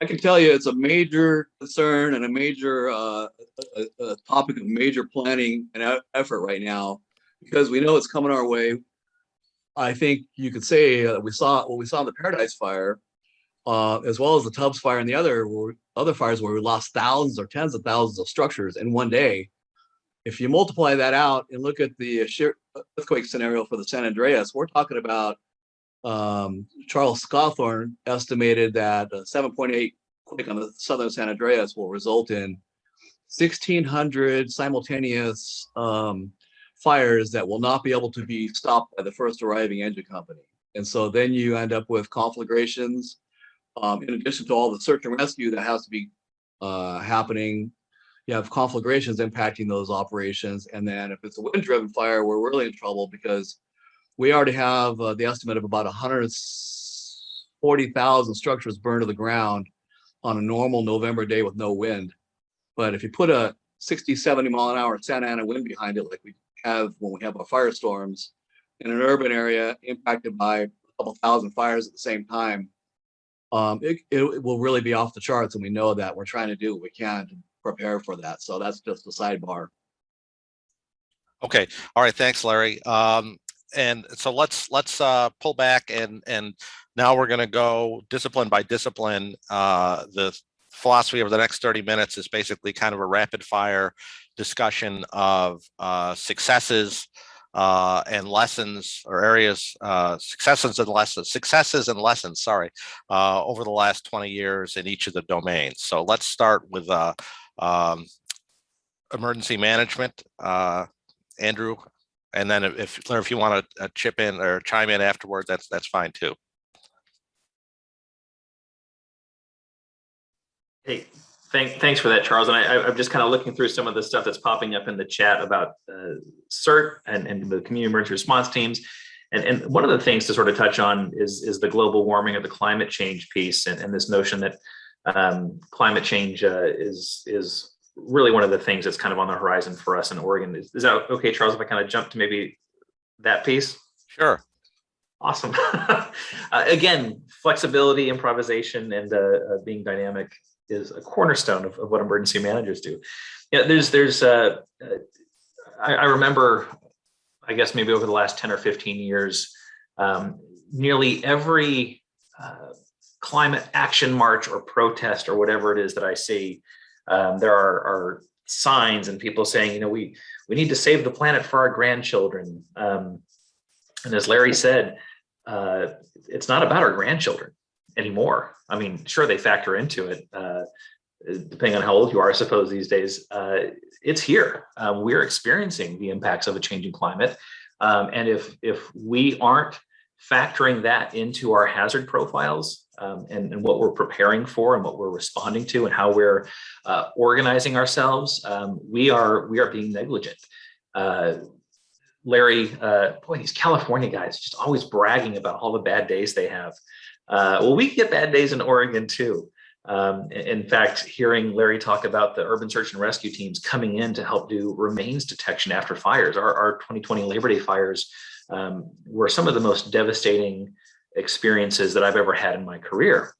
I can tell you it's a major concern and a major topic of major planning and effort right now, because we know it's coming our way. I think you could say what we saw in the Paradise Fire, as well as the Tubbs Fire and the other fires where we lost thousands or tens of thousands of structures in one day. If you multiply that out and look at the earthquake scenario for the San Andreas, we're talking about Charles Scawthorne estimated that a 7.8 quake on the southern San Andreas will result in 1,600 simultaneous fires that will not be able to be stopped by the first arriving engine company. And so then you end up with conflagrations, in addition to all the search and rescue that has to be happening. You have conflagrations impacting those operations. And then if it's a wind-driven fire, we're really in trouble, because we already have the estimate of about 140,000 structures burned to the ground on a normal November day with no wind. But if you put a 60, 70 mile an hour Santa Ana wind behind it, like we have when we have our firestorms in an urban area impacted by a couple thousand fires at the same time, it will really be off the charts. And we know that we're trying to do what we can to prepare for that. So that's just a sidebar. Okay. All right. Thanks, Larry. And so let's pull back and now we're going to go discipline by discipline. The philosophy over the next 30 minutes is basically kind of a rapid fire discussion of successes and lessons, or areas, successes and lessons, sorry, over the last 20 years in each of the domains. So let's start with emergency management, Andrew, and then if you want to chip in or chime in afterwards, that's fine too. Hey, thanks for that, Charles. And I'm just kind of looking through some of the stuff that's popping up in the chat about CERT and the community emergency response teams. And one of the things to sort of touch on is the global warming or the climate change piece, and this notion that climate change is really one of the things that's kind of on the horizon for us in Oregon. Is that okay, Charles, if I kind of jump to maybe that piece? Sure. Awesome. Again, flexibility, improvisation, and being dynamic is a cornerstone of what emergency managers do. Yeah, I remember, I guess maybe over the last 10 or 15 years, nearly every climate action march or protest or whatever it is that I see, there are signs and people saying, we need to save the planet for our grandchildren. And as Larry said, it's not about our grandchildren anymore. I mean, sure, they factor into it, depending on how old you are, I suppose, these days. It's here. We're experiencing the impacts of a changing climate. And if we aren't factoring that into our hazard profiles and what we're preparing for and what we're responding to and how we're organizing ourselves, we are being negligent. Larry, boy, these California guys just always bragging about all the bad days they have. Well, we get bad days in Oregon too. In fact, hearing Larry talk about the urban search and rescue teams coming in to help do remains detection after fires. Our 2020 Labor Day fires were some of the most devastating experiences that I've ever had in my career.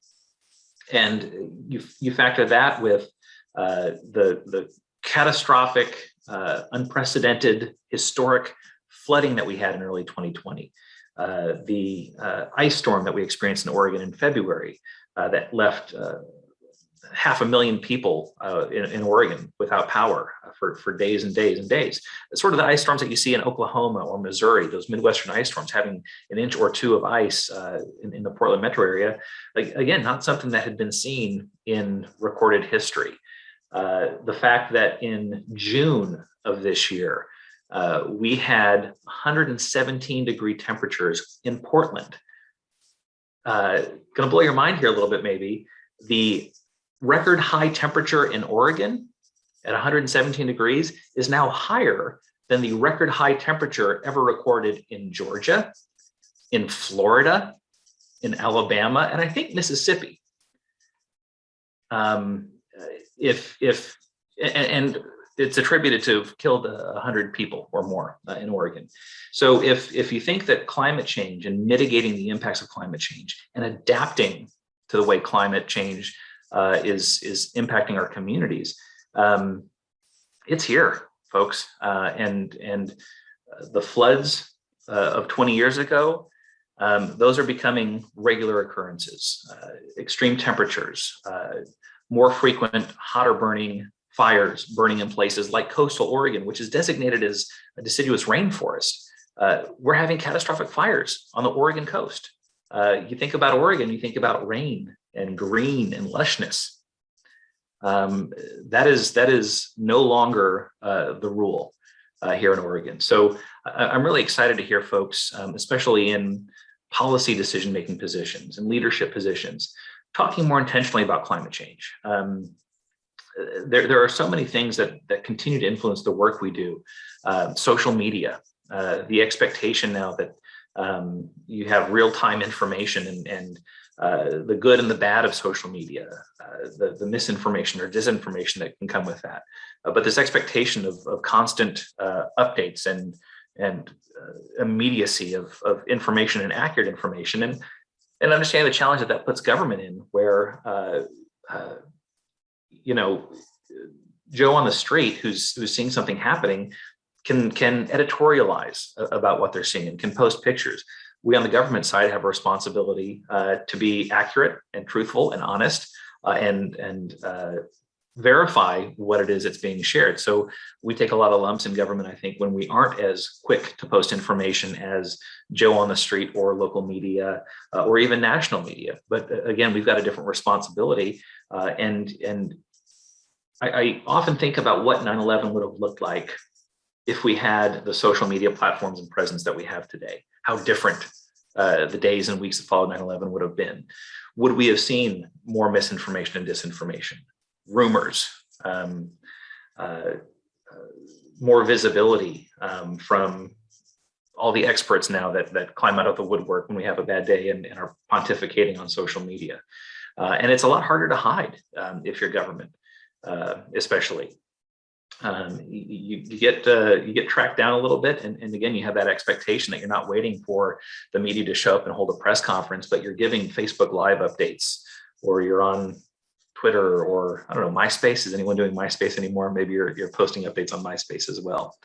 And you factor that with the catastrophic, unprecedented, historic flooding that we had in early 2020, the ice storm that we experienced in Oregon in February that left 500,000 people in Oregon without power for days and days and days. It's sort of the ice storms that you see in Oklahoma or Missouri, those Midwestern ice storms having an inch or two of ice in the Portland metro area. Like, again, not something that had been seen in recorded history. The fact that in June of this year, we had 117-degree temperatures in Portland. Going to blow your mind here a little bit, maybe. The record high temperature in Oregon at 117 degrees is now higher than the record high temperature ever recorded in Georgia, in Florida, in Alabama, and I think Mississippi. And it's attributed to have killed 100 people or more in Oregon. So if you think that climate change and mitigating the impacts of climate change and adapting to the way climate change is impacting our communities, it's here, folks. And the floods of 20 years ago, those are becoming regular occurrences. Extreme temperatures, more frequent, hotter burning fires burning in places like coastal Oregon, which is designated as a deciduous rainforest. We're having catastrophic fires on the Oregon coast. You think about Oregon, you think about rain and green and lushness. That is no longer the rule here in Oregon. So I'm really excited to hear folks, especially in policy decision-making positions and leadership positions, talking more intentionally about climate change. There are so many things that continue to influence the work we do. Social media, the expectation now that you have real-time information and the good and the bad of social media, the misinformation or disinformation that can come with that. But this expectation of constant updates and immediacy of information and accurate information, and understanding the challenge that puts government in, where Joe on the street who's seeing something happening can editorialize about what they're seeing and can post pictures. We on the government side have a responsibility to be accurate and truthful and honest and verify what it is that's being shared. So we take a lot of lumps in government, I think, when we aren't as quick to post information as Joe on the street or local media or even national media. But again, we've got a different responsibility. And I often think about what 9/11 would have looked like if we had the social media platforms and presence that we have today. How different the days and weeks that followed 9/11 would have been. Would we have seen more misinformation and disinformation, rumors, more visibility from all the experts now that climb out of the woodwork when we have a bad day and are pontificating on social media. And it's a lot harder to hide if you're government, especially. You get tracked down a little bit, and again, you have that expectation that you're not waiting for the media to show up and hold a press conference, but you're giving Facebook Live updates, or you're on Twitter, or I don't know, MySpace. Is anyone doing MySpace anymore? Maybe you're posting updates on MySpace as well.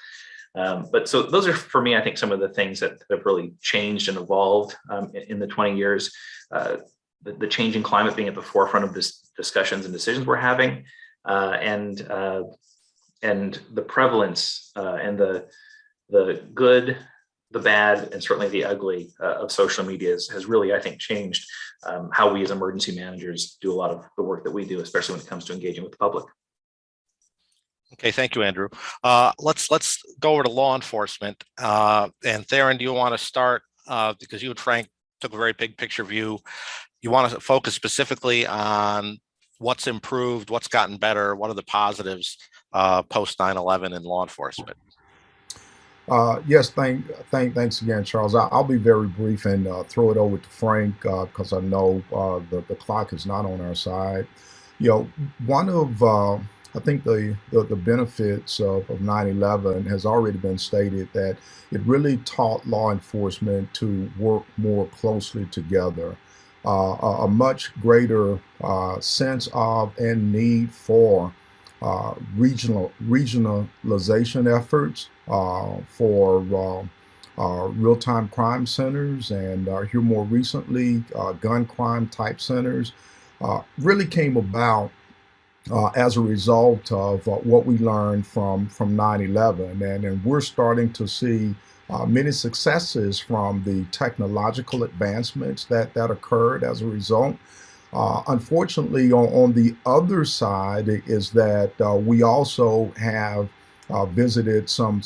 But so those are, for me, I think, some of the things that have really changed and evolved in the 20 years. The changing climate being at the forefront of this discussions and decisions we're having, and the prevalence and the good, the bad, and certainly the ugly of social media has really, I think, changed how we as emergency managers do a lot of the work that we do, especially when it comes to engaging with the public. Okay, thank you, Andrew. Let's go over to law enforcement. And Theron, do you want to start, because you and Frank took a very big picture view? You want to focus specifically on what's improved, what's gotten better, what are the positives post 9/11 in law enforcement? Yes, thanks again, Charles. I'll be very brief and throw it over to Frank because I know the clock is not on our side. One of I think the benefits of 9/11 has already been stated, that it really taught law enforcement to work more closely together. A much greater sense of and need for regionalization efforts for real-time crime centers, and here more recently gun crime type centers really came about as a result of what we learned from 9/11, and we're starting to see many successes from the technological advancements that occurred as a result. Unfortunately, on the other side is that we also have visited some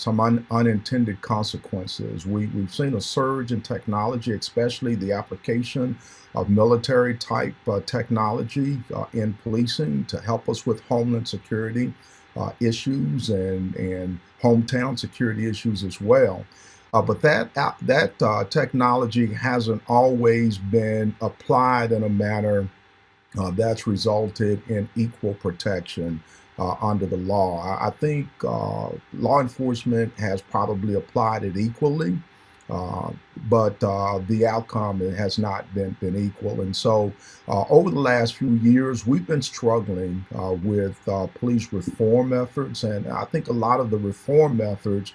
unintended consequences. We've seen a surge in technology, especially the application of military type technology in policing to help us with homeland security issues and hometown security issues as well. But that technology hasn't always been applied in a manner that's resulted in equal protection under the law. I think law enforcement has probably applied it equally, but the outcome has not been equal. And so over the last few years, we've been struggling with police reform efforts. And I think a lot of the reform efforts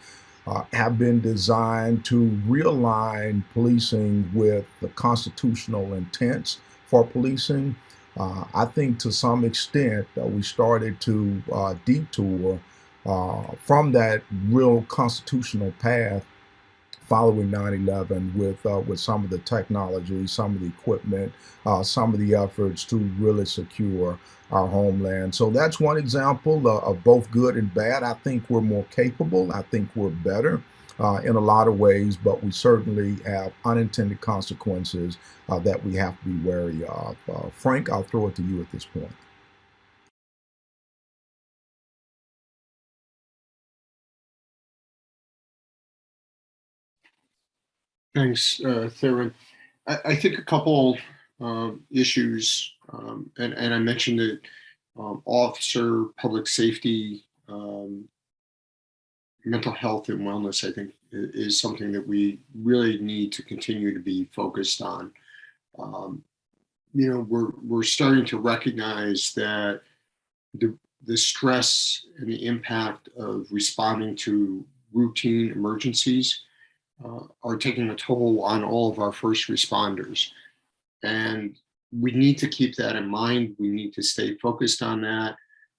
have been designed to realign policing with the constitutional intents for policing. I think to some extent we started to detour from that real constitutional path following 9/11 with some of the technology, some of the equipment, some of the efforts to really secure our homeland. So that's one example of both good and bad. I think we're more capable. I think we're better in a lot of ways, but we certainly have unintended consequences that we have to be wary of. Frank, I'll throw it to you at this point. Thanks, Theron. I think a couple issues, and I mentioned that officer, public safety, mental health and wellness, I think, is something that we really need to continue to be focused on. We're starting to recognize that the stress and the impact of responding to routine emergencies are taking a toll on all of our first responders. And we need to keep that in mind. We need to stay focused on that.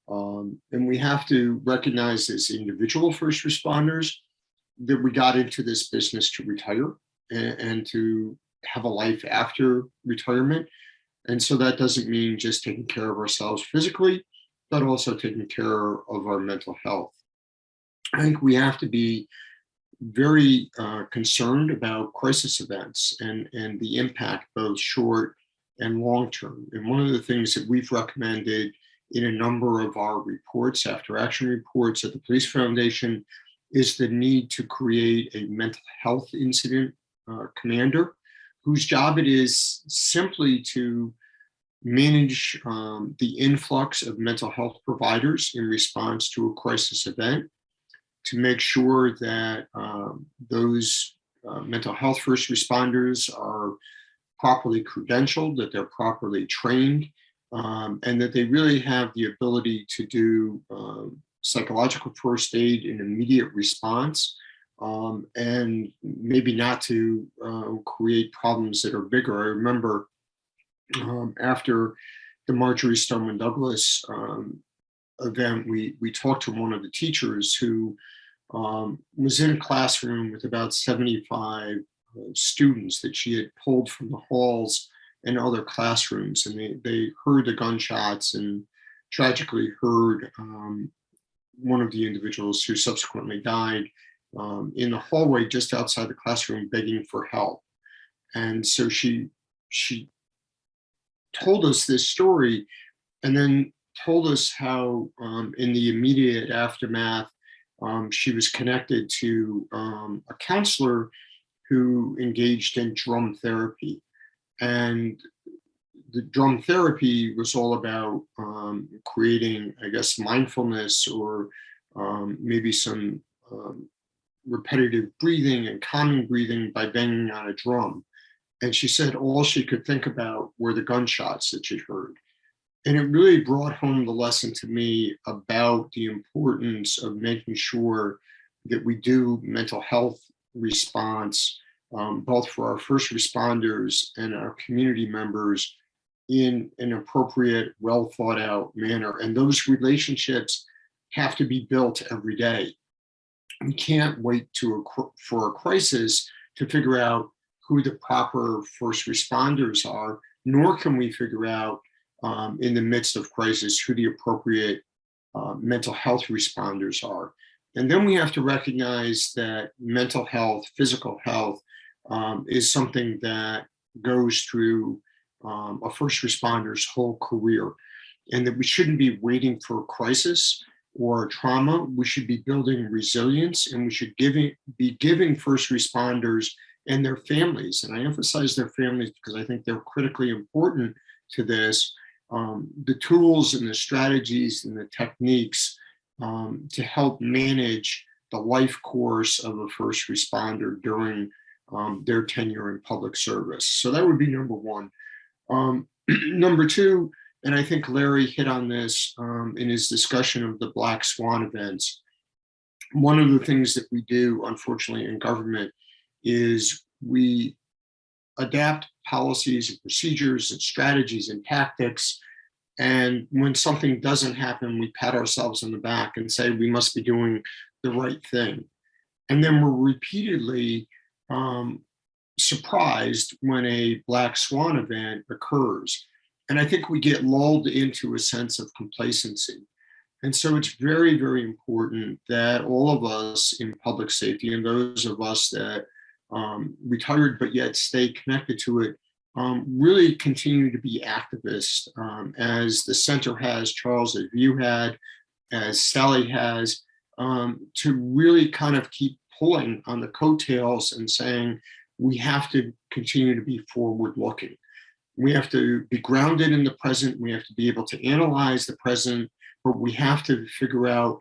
And we have to recognize as individual first responders that we got into this business to retire and to have a life after retirement. And so that doesn't mean just taking care of ourselves physically, but also taking care of our mental health. I think we have to be very concerned about crisis events and the impact, both short and long term. And one of the things that we've recommended in a number of our reports, after action reports at the Police Foundation, is the need to create a mental health incident commander, whose job it is simply to manage the influx of mental health providers in response to a crisis event, to make sure that those mental health first responders are properly credentialed, that they're properly trained, and that they really have the ability to do psychological first aid in immediate response, and maybe not to create problems that are bigger. I remember after the Marjorie Stoneman Douglas event, we talked to one of the teachers who was in a classroom with about 75 students that she had pulled from the halls and other classrooms, and they heard the gunshots and tragically heard one of the individuals who subsequently died in the hallway just outside the classroom begging for help. And so she told us this story, and then told us how in the immediate aftermath, she was connected to a counselor who engaged in drum therapy. And the drum therapy was all about creating, I guess, mindfulness or maybe some repetitive breathing and calming breathing by banging on a drum. And she said all she could think about were the gunshots that she'd heard. And it really brought home the lesson to me about the importance of making sure that we do mental health response, both for our first responders and our community members, in an appropriate, well thought out manner. And those relationships have to be built every day. We can't wait for a crisis to figure out who the proper first responders are, nor can we figure out in the midst of crisis who the appropriate mental health responders are. And then we have to recognize that mental health, physical health, is something that goes through a first responder's whole career, and that we shouldn't be waiting for a crisis or trauma. We should be building resilience, and we should be giving first responders and their families, and I emphasize their families because I think they're critically important to this, the tools and the strategies and the techniques to help manage the life course of a first responder during their tenure in public service. So that would be number one. Number two, and I think Larry hit on this in his discussion of the Black Swan events. One of the things that we do, unfortunately, in government is we adapt policies and procedures and strategies and tactics. And when something doesn't happen, we pat ourselves on the back and say we must be doing the right thing. And then we're repeatedly surprised when a Black Swan event occurs. And I think we get lulled into a sense of complacency. And so it's very, very important that all of us in public safety, and those of us that retired but yet stay connected to it, really continue to be activists, as the center has, Charles, as you had, as Sally has, to really kind of keep pulling on the coattails and saying, we have to continue to be forward looking. We have to be grounded in the present. We have to be able to analyze the present, but we have to figure out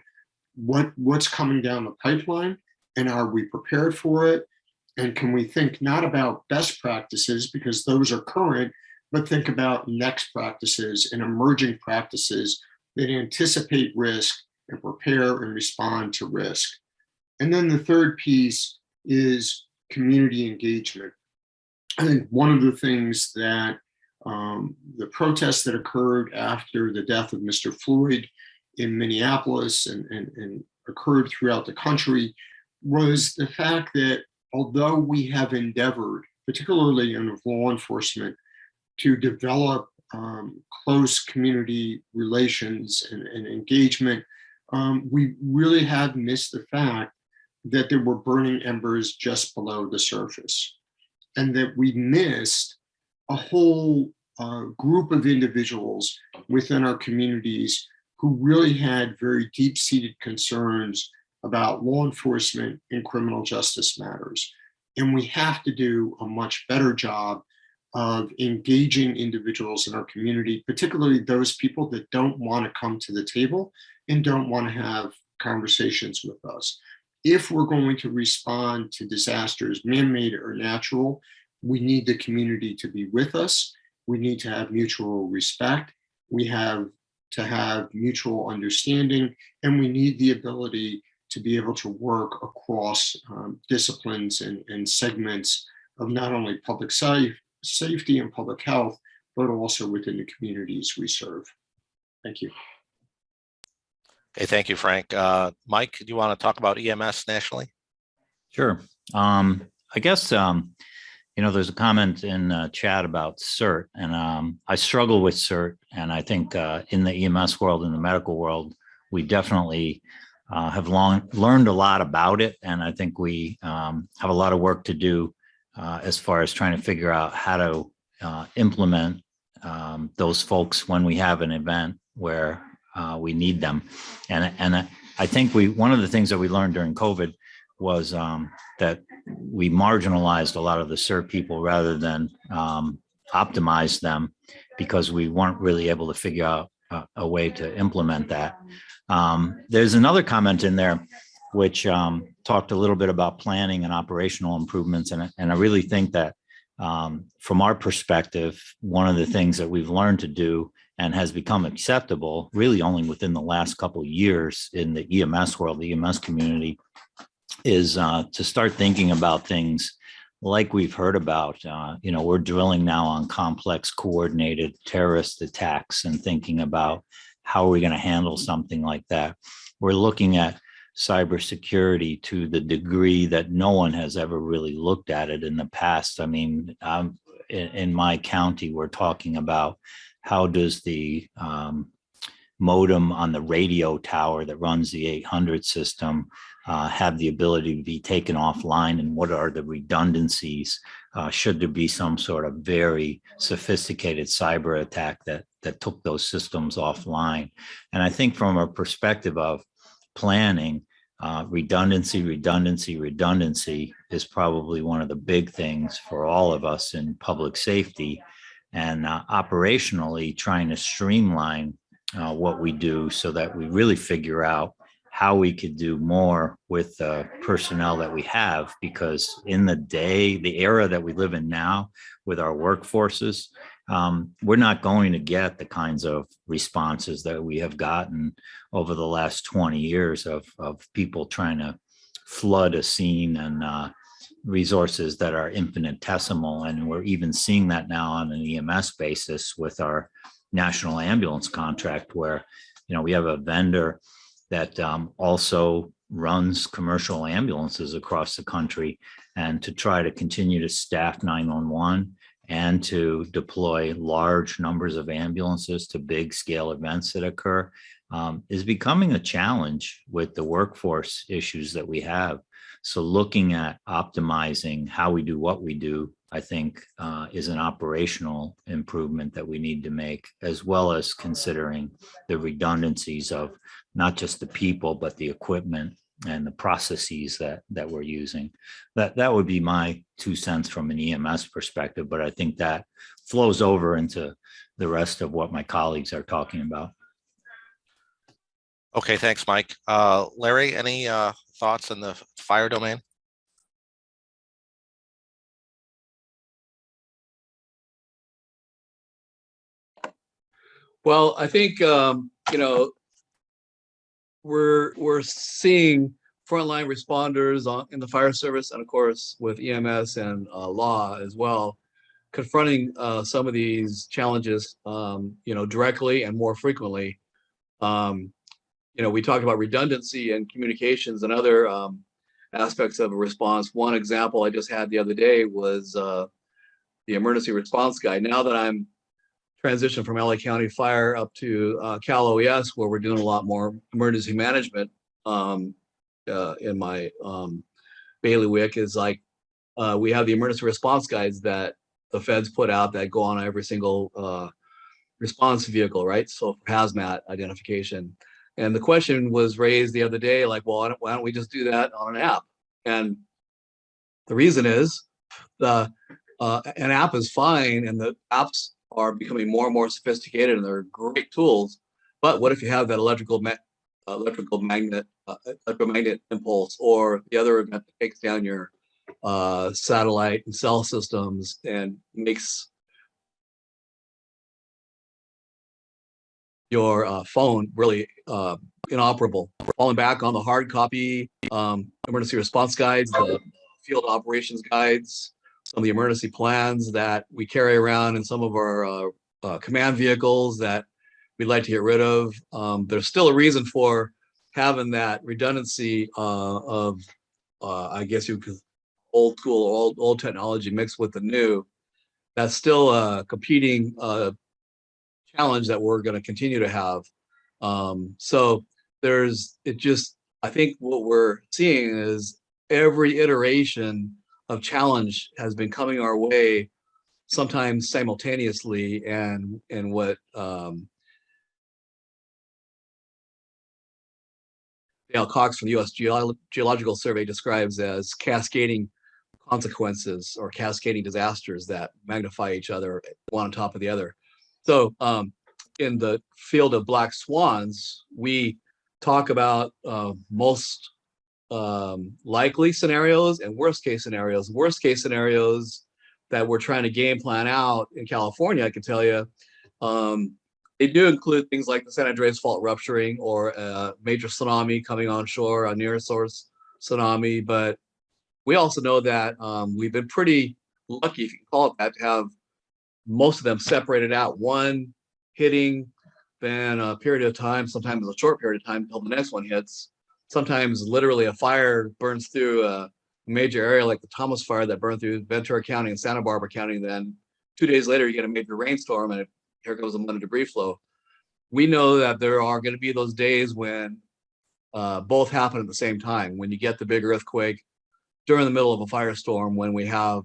what's coming down the pipeline, and are we prepared for it? And can we think not about best practices, because those are current, but think about next practices and emerging practices that anticipate risk and prepare and respond to risk. And then the third piece is community engagement. I think one of the things that the protests that occurred after the death of Mr. Floyd in Minneapolis and occurred throughout the country was the fact that although we have endeavored, particularly in law enforcement, to develop close community relations and engagement, we really have missed the fact that there were burning embers just below the surface, and that we missed a whole group of individuals within our communities who really had very deep-seated concerns about law enforcement and criminal justice matters. And we have to do a much better job of engaging individuals in our community, particularly those people that don't want to come to the table and don't want to have conversations with us. If we're going to respond to disasters, man-made or natural, we need the community to be with us. We need to have mutual respect. We have to have mutual understanding, and we need the ability to be able to work across disciplines and segments of not only public safety and public health, but also within the communities we serve. Thank you. Okay, thank you, Frank. Mike, do you want to talk about EMS nationally? Sure. I guess, there's a comment in chat about CERT, and I struggle with CERT. And I think in the EMS world, in the medical world, we definitely have learned a lot about it. And I think we have a lot of work to do as far as trying to figure out how to implement those folks when we have an event where we need them. And I think one of the things that we learned during COVID was that we marginalized a lot of the CERT people rather than optimize them, because we weren't really able to figure out a way to implement that. There's another comment in there which talked a little bit about planning and operational improvements. And I really think that from our perspective, one of the things that we've learned to do and has become acceptable really only within the last couple of years in the EMS world, the EMS community, is to start thinking about things like we've heard about. We're drilling now on complex coordinated terrorist attacks and thinking about how are we going to handle something like that. We're looking at cybersecurity to the degree that no one has ever really looked at it in the past. I mean, in my county, we're talking about how does the modem on the radio tower that runs the 800 system have the ability to be taken offline, and what are the redundancies should there be some sort of very sophisticated cyber attack that took those systems offline. And I think from a perspective of planning, redundancy is probably one of the big things for all of us in public safety, and operationally trying to streamline what we do so that we really figure out how we could do more with the personnel that we have. Because in the era that we live in now with our workforces, we're not going to get the kinds of responses that we have gotten over the last 20 years of people trying to flood a scene and resources that are infinitesimal. And we're even seeing that now on an EMS basis with our national ambulance contract, where we have a vendor that also runs commercial ambulances across the country, and to try to continue to staff 911 and to deploy large numbers of ambulances to big scale events that occur is becoming a challenge with the workforce issues that we have. So looking at optimizing how we do what we do, I think is an operational improvement that we need to make, as well as considering the redundancies of not just the people, but the equipment and the processes that we're using. That would be my 2 cents from an EMS perspective, but I think that flows over into the rest of what my colleagues are talking about. Okay, thanks, Mike. Larry, any thoughts on the fire domain? Well, I think we're seeing frontline responders in the fire service, and of course with EMS and law as well, confronting some of these challenges, directly and more frequently. We talked about redundancy and communications and other aspects of a response. One example I just had the other day was the emergency response guide. Now that I'm transitioned from LA County Fire up to Cal OES, where we're doing a lot more emergency management in my bailiwick, is like we have the emergency response guides that the feds put out that go on every single response vehicle, right? So for hazmat identification. And the question was raised the other day, like, well, why don't we just do that on an app? And the reason is an app is fine, and the apps are becoming more and more sophisticated, and they're great tools. But what if you have that electromagnet impulse, or the other event that takes down your satellite and cell systems and makes your phone really inoperable? Falling back on the hard copy emergency response guides, the field operations guides, some of the emergency plans that we carry around in some of our command vehicles that we'd like to get rid of. There's still a reason for having that redundancy of, I guess you could, old school, old technology mixed with the new. That's still a competing challenge that we're going to continue to have. So I think what we're seeing is every iteration of challenge has been coming our way, sometimes simultaneously, and what Dale Cox from the U.S. Geological Survey describes as cascading consequences or cascading disasters that magnify each other, one on top of the other. So in the field of black swans, we talk about most likely scenarios and worst case scenarios. Worst case scenarios that we're trying to game plan out in California, I can tell you, they do include things like the San Andreas Fault rupturing, or a major tsunami coming on shore, a near source tsunami. But we also know that we've been pretty lucky, if you can call it that, to have most of them separated out, one hitting, then a period of time, sometimes a short period of time until the next one hits. Sometimes literally a fire burns through a major area like the Thomas Fire that burned through Ventura County and Santa Barbara County. And then 2 days later, you get a major rainstorm, and here goes a mountain debris flow. We know that there are going to be those days when both happen at the same time, when you get the big earthquake during the middle of a firestorm, when we have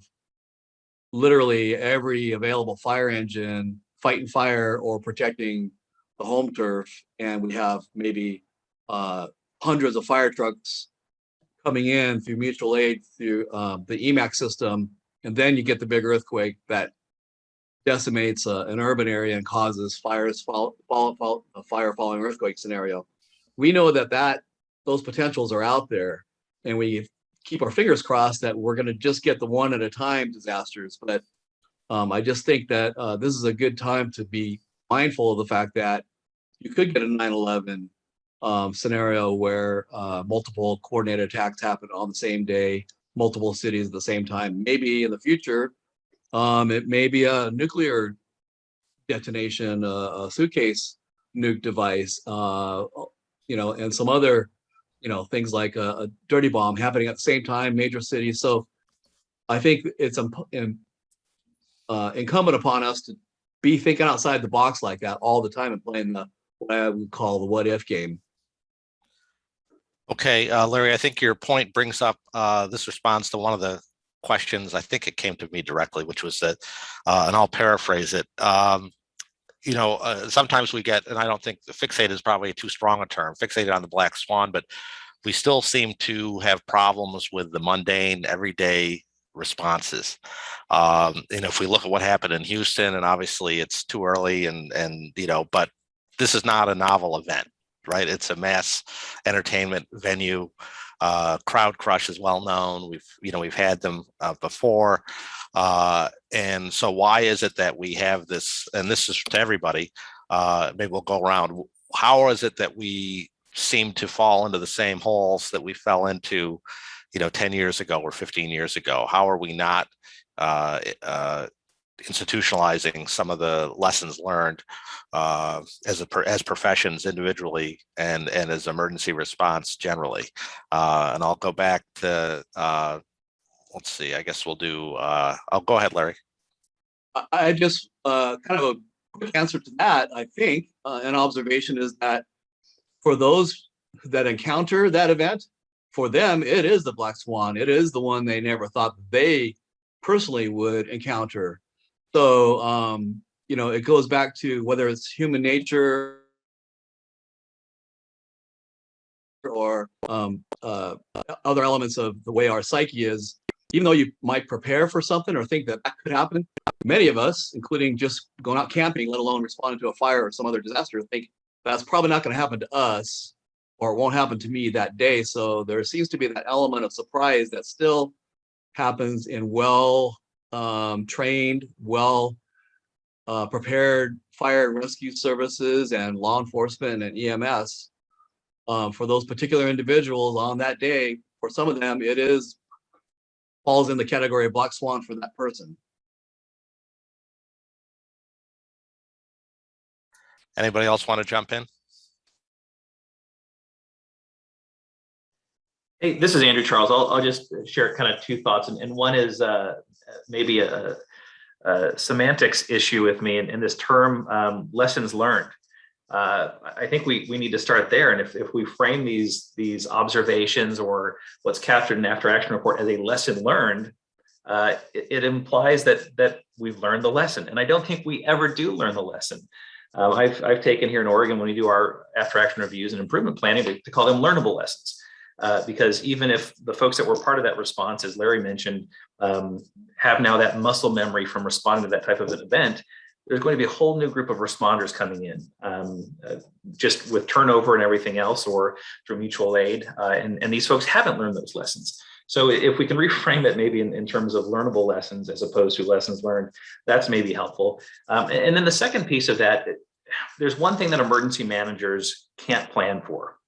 literally every available fire engine fighting fire or protecting the home turf, and we have maybe hundreds of fire trucks coming in through mutual aid through the EMAC system, and then you get the big earthquake that decimates an urban area and causes fires, a fire following earthquake scenario. We know that those potentials are out there, and we keep our fingers crossed that we're going to just get the one at a time disasters. But I just think that this is a good time to be mindful of the fact that you could get a 9/11 scenario where multiple coordinated attacks happen on the same day, multiple cities at the same time. Maybe in the future, it may be a nuclear detonation, a suitcase nuke device, and some other, things like a dirty bomb happening at the same time, major cities. So I think it's incumbent upon us to be thinking outside the box like that all the time and playing what I would call the what if game. Okay, Larry, I think your point brings up, this responds to one of the questions. I think it came to me directly, which was that, and I'll paraphrase it. Sometimes we get, and I don't think fixated is probably too strong a term, fixated on the black swan, but we still seem to have problems with the mundane, everyday responses. If we look at what happened in Houston, and obviously it's too early, but this is not a novel event, right? It's a mass entertainment venue. Crowd crush is well known. We've had them before. And so why is it that we have this, and this is to everybody, maybe we'll go around. How is it that we seem to fall into the same holes that we fell into, 10 years ago or 15 years ago? How are we not institutionalizing some of the lessons learned as professions individually and as emergency response generally? And I'll go back to, let's see, I guess we'll do, I'll go ahead, Larry. I just kind of a quick answer to that. I think an observation is that for those that encounter that event, for them, it is the black swan. It is the one they never thought they personally would encounter. So, it goes back to whether it's human nature or other elements of the way our psyche is, even though you might prepare for something or think that that could happen, many of us, including just going out camping, let alone responding to a fire or some other disaster, think that's probably not going to happen to us, or it won't happen to me that day. So there seems to be that element of surprise that still happens in well trained, well prepared fire and rescue services and law enforcement and EMS. For those particular individuals on that day, for some of them, it is falls in the category of black swan for that person. Anybody else want to jump in? Hey, this is Andrew Charles. I'll just share kind of two thoughts, and one is maybe a semantics issue with me, and this term lessons learned. I think we need to start there, and if we frame these observations or what's captured in the after action report as a lesson learned, it implies that we've learned the lesson, and I don't think we ever do learn the lesson. I've taken here in Oregon, when we do our after action reviews and improvement planning, to call them learnable lessons. Because even if the folks that were part of that response, as Larry mentioned, have now that muscle memory from responding to that type of an event, there's going to be a whole new group of responders coming in, just with turnover and everything else, or through mutual aid. And these folks haven't learned those lessons. So if we can reframe it maybe in terms of learnable lessons as opposed to lessons learned, that's maybe helpful. And then the second piece of that, there's one thing that emergency managers can't plan for.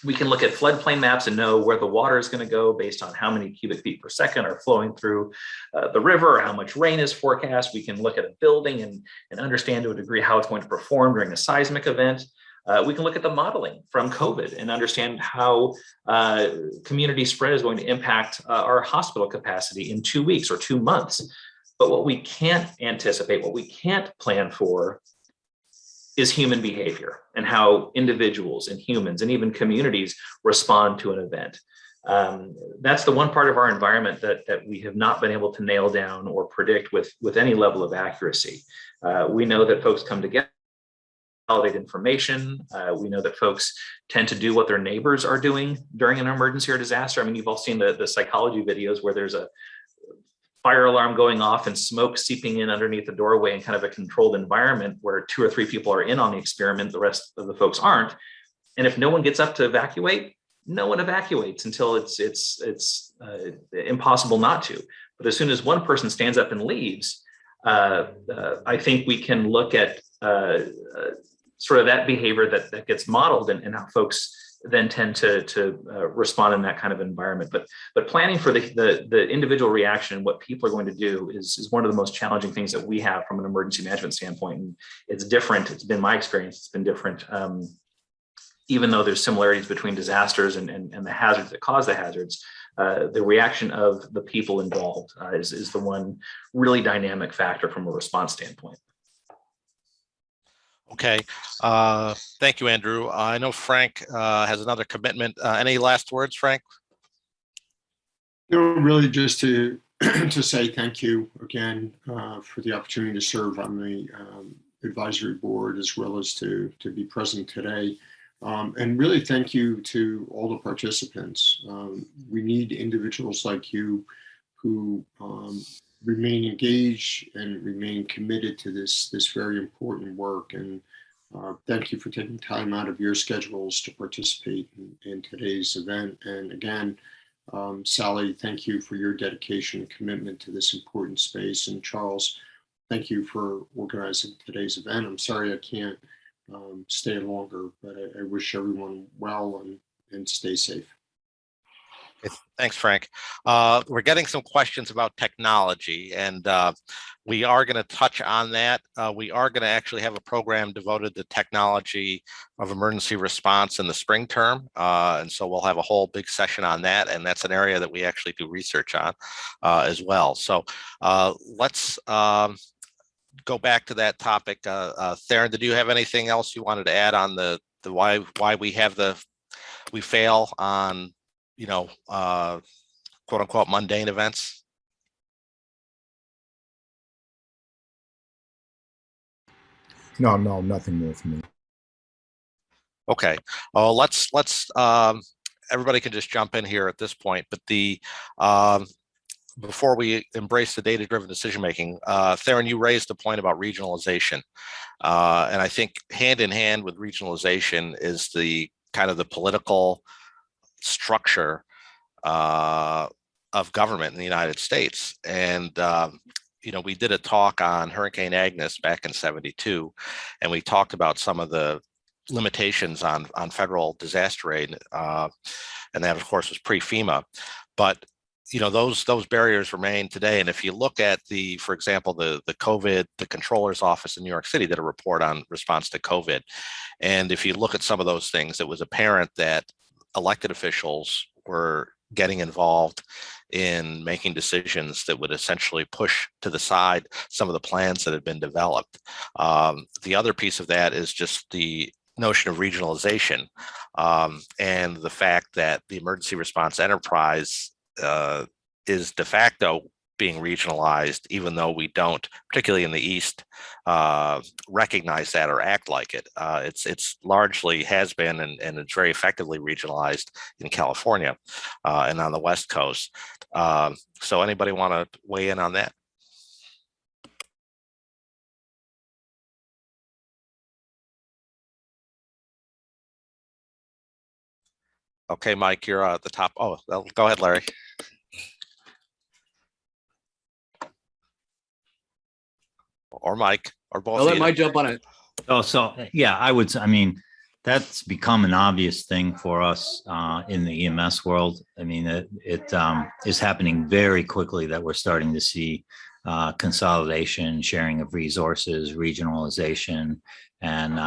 We can look at floodplain maps and know where the water is going to go based on how many cubic feet per second are flowing through the river, or how much rain is forecast. We can look at a building and understand to a degree how it's going to perform during a seismic event. We can look at the modeling from COVID and understand how community spread is going to impact our hospital capacity in 2 weeks or 2 months. But what we can't anticipate, what we can't plan for, is human behavior and how individuals and humans and even communities respond to an event. That's the one part of our environment that we have not been able to nail down or predict with any level of accuracy. We know that folks come together, validate information. We know that folks tend to do what their neighbors are doing during an emergency or disaster. I mean, you've all seen the psychology videos where there's a fire alarm going off and smoke seeping in underneath the doorway in kind of a controlled environment where 2 or 3 people are in on the experiment, the rest of the folks aren't. And if no one gets up to evacuate, no one evacuates until it's impossible not to. But as soon as one person stands up and leaves, I think we can look at sort of that behavior that gets modeled and how folks then tend to respond in that kind of environment. But planning for the individual reaction, what people are going to do is one of the most challenging things that we have from an emergency management standpoint. And it's different. It's been my experience. It's been different. Even though there's similarities between disasters and the hazards that cause the hazards, the reaction of the people involved is the one really dynamic factor from a response standpoint. Okay. Thank you, Andrew. I know Frank has another commitment. Any last words, Frank? No, really just to say thank you again for the opportunity to serve on the advisory board, as well as to be present today. And really thank you to all the participants. We need individuals like you who remain engaged and remain committed to this very important work. And thank you for taking time out of your schedules to participate in today's event. And again, Sally, thank you for your dedication and commitment to this important space. And Charles, thank you for organizing today's event. I'm sorry I can't stay longer, but I wish everyone well and stay safe. Thanks, Frank. We're getting some questions about technology, and we are going to touch on that. We are going to actually have a program devoted to technology of emergency response in the spring term. And so we'll have a whole big session on that. And that's an area that we actually do research on as well. So let's go back to that topic. Theron, did you have anything else you wanted to add on the why we fail on, quote unquote mundane events? No, nothing more from me. Okay. Let's everybody can just jump in here at this point, but before we embrace the data-driven decision-making, Theron, you raised the point about regionalization. And I think hand in hand with regionalization is the kind of the political structure of government in the United States. And, we did a talk on Hurricane Agnes back in '72, and we talked about some of the limitations on federal disaster aid. And that, of course, was pre-FEMA. But those barriers remain today. And if you look at for example, the COVID, the controller's office in New York City did a report on response to COVID. And if you look at some of those things, it was apparent that elected officials were getting involved in making decisions that would essentially push to the side some of the plans that had been developed. The other piece of that is just the notion of regionalization, and the fact that the emergency response enterprise is de facto being regionalized, even though we don't, particularly in the East, recognize that or act like it. It's largely has been and it's very effectively regionalized in California and on the West Coast. So anybody want to weigh in on that? Okay, Mike, you're at the top. Oh, well, go ahead, Larry. Or Mike, or both. I'll let Mike jump on it. Oh, so yeah, I mean, that's become an obvious thing for us in the EMS world. I mean, it is happening very quickly that we're starting to see consolidation, sharing of resources, regionalization, and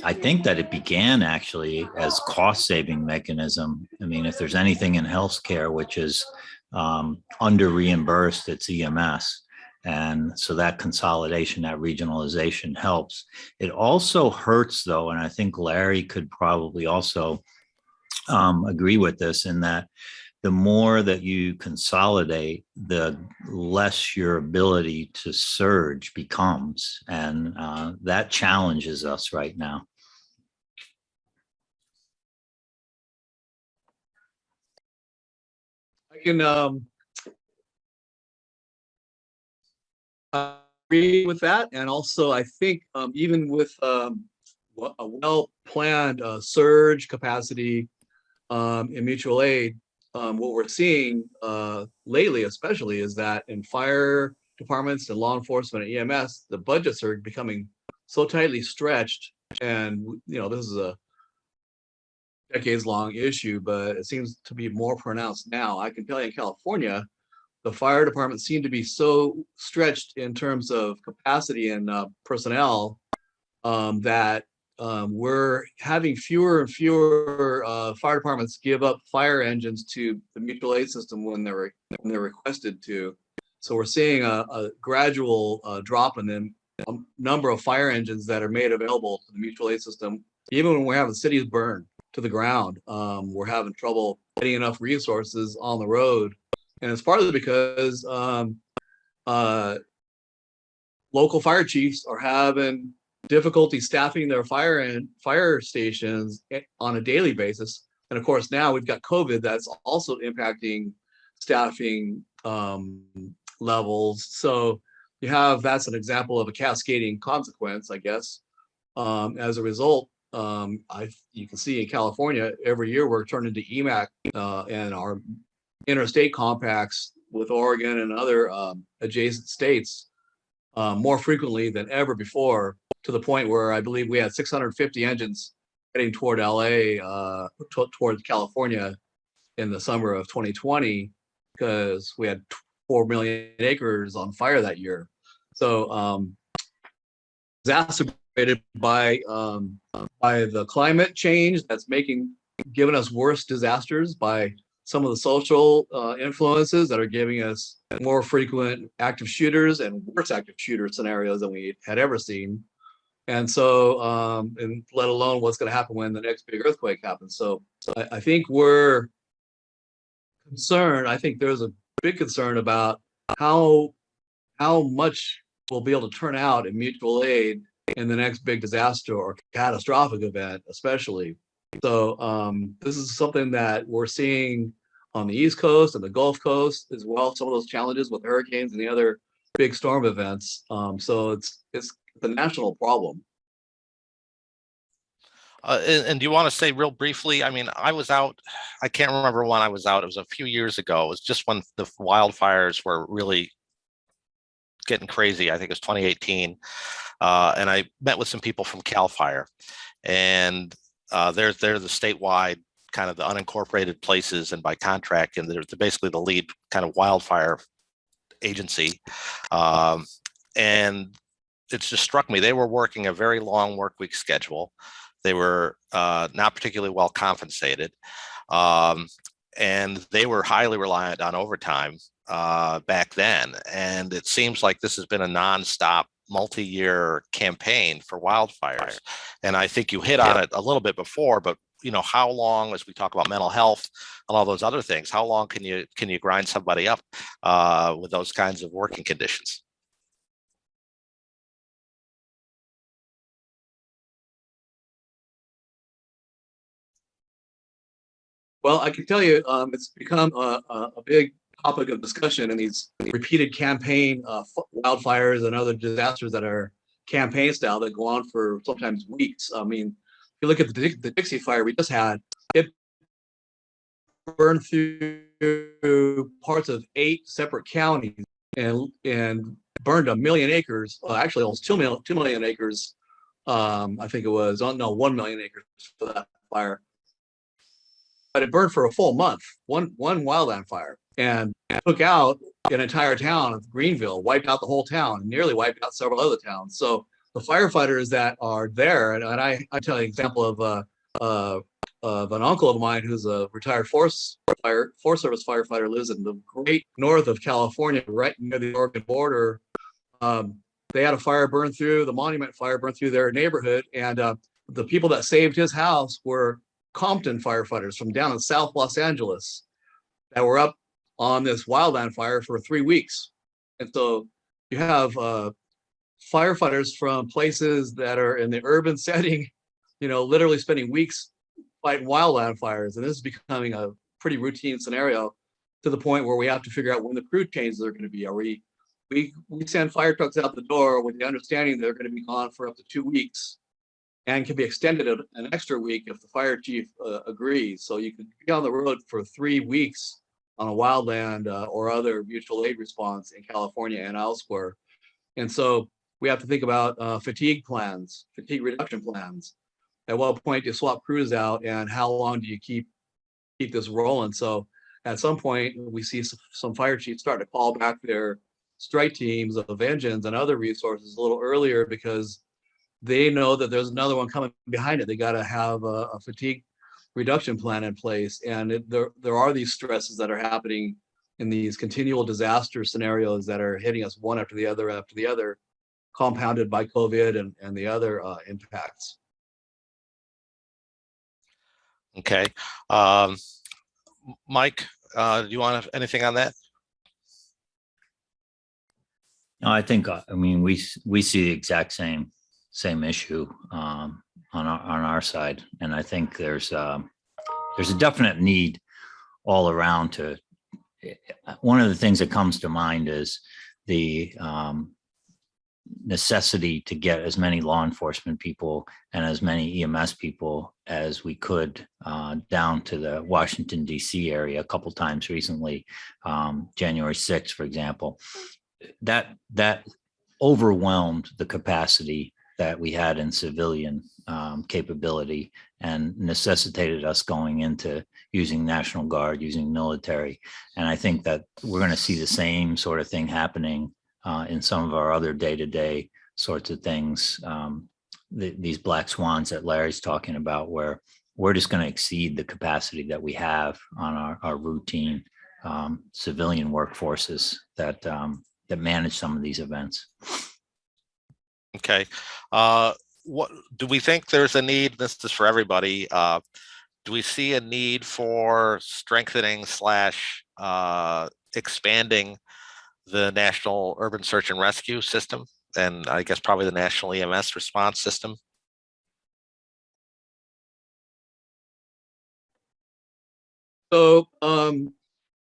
I think that it began actually as cost-saving mechanism. I mean, if there's anything in healthcare which is under reimbursed, it's EMS. And so that consolidation, that regionalization helps. It also hurts though, and I think Larry could probably also agree with this, in that the more that you consolidate, the less your ability to surge becomes. And that challenges us right now. I can agree with that. And also, I think even with a well-planned surge capacity in mutual aid, what we're seeing lately, especially, is that in fire departments and law enforcement and EMS, the budgets are becoming so tightly stretched. And, this is a decades-long issue, but it seems to be more pronounced now. I can tell you in California, the fire departments seem to be so stretched in terms of capacity and personnel that we're having fewer and fewer fire departments give up fire engines to the mutual aid system when they're requested to. So we're seeing a gradual drop in the number of fire engines that are made available to the mutual aid system. Even when we're having cities burned to the ground, we're having trouble getting enough resources on the road. And it's partly because local fire chiefs are having difficulty staffing their fire stations on a daily basis. And of course, now we've got COVID that's also impacting staffing levels. So that's an example of a cascading consequence, I guess. As a result, you can see in California, every year we're turning to EMAC and our interstate compacts with Oregon and other adjacent states more frequently than ever before, to the point where I believe we had 650 engines heading toward LA, towards California in the summer of 2020, because we had 4 million acres on fire that year. So exacerbated by the climate change that's giving us worse disasters, by some of the social influences that are giving us more frequent active shooters and worse active shooter scenarios than we had ever seen. And so, and let alone what's going to happen when the next big earthquake happens. So I think we're concerned. I think there's a big concern about how much we'll be able to turn out in mutual aid in the next big disaster or catastrophic event, especially. So this is something that we're seeing on the East Coast and the Gulf Coast as well. Some of those challenges with hurricanes and the other big storm events. So it's the national problem. And do you want to say real briefly? I mean, I was out, I can't remember when I was out. It was a few years ago. It was just when the wildfires were really getting crazy. I think it was 2018. And I met with some people from CAL FIRE, and they're the statewide kind of the unincorporated places, and by contract, and they're basically the lead kind of wildfire agency. And it's just struck me, they were working a very long work week schedule. They were not particularly well compensated, and they were highly reliant on overtime back then. And it seems like this has been a nonstop multi-year campaign for wildfires. And I think you hit on it a little bit before, but you know, how long, as we talk about mental health and all those other things, how long can you grind somebody up with those kinds of working conditions? Well, I can tell you, it's become a big topic of discussion in these repeated campaign wildfires and other disasters that are campaign style that go on for sometimes weeks. I mean, if you look at the Dixie Fire we just had, it burned through parts of 8 separate counties and burned 1 million acres. Actually, almost 2 million acres. I think it was, no, 1 million acres for that fire. But it burned for a full month, one wildland fire, and took out an entire town of Greenville, wiped out the whole town, nearly wiped out several other towns. So the firefighters that are there, and I tell you an example of an uncle of mine who's a retired Forest Service firefighter, lives in the great north of California, right near the Oregon border. They had a fire burn through, the Monument Fire burned through their neighborhood, and the people that saved his house were Compton firefighters from down in South Los Angeles that were up on this wildland fire for 3 weeks. And so you have firefighters from places that are in the urban setting, you know, literally spending weeks fighting wildland fires. And this is becoming a pretty routine scenario, to the point where we have to figure out when the crew changes are going to be. Are we send fire trucks out the door with the understanding they're going to be gone for up to 2 weeks, and can be extended an extra week if the fire chief agrees. So you could be on the road for 3 weeks on a wildland or other mutual aid response in California and elsewhere. And so we have to think about fatigue reduction plans. At what point do you swap crews out, and how long do you keep this rolling? So at some point, we see some fire chiefs start to call back their strike teams of engines and other resources a little earlier, because they know that there's another one coming behind it. They got to have a fatigue reduction plan in place. And there are these stresses that are happening in these continual disaster scenarios that are hitting us one after the other, compounded by COVID and the other impacts. Okay. Mike, do you want anything on that? No, I think, I mean, we see the exact same issue on our side, and I think there's a definite need all around to. One of the things that comes to mind is the necessity to get as many law enforcement people and as many EMS people as we could down to the Washington, D.C. area a couple times recently, January 6th, for example. That overwhelmed the capacity that we had in civilian capability, and necessitated us going into using National Guard, using military. And I think that we're going to see the same sort of thing happening in some of our other day-to-day sorts of things, these black swans that Larry's talking about, where we're just going to exceed the capacity that we have on our routine civilian workforces that manage some of these events. Okay. What do we think there's a need? This is for everybody. Do we see a need for strengthening / expanding the National Urban Search and Rescue System? and I guess probably the national EMS response system. So,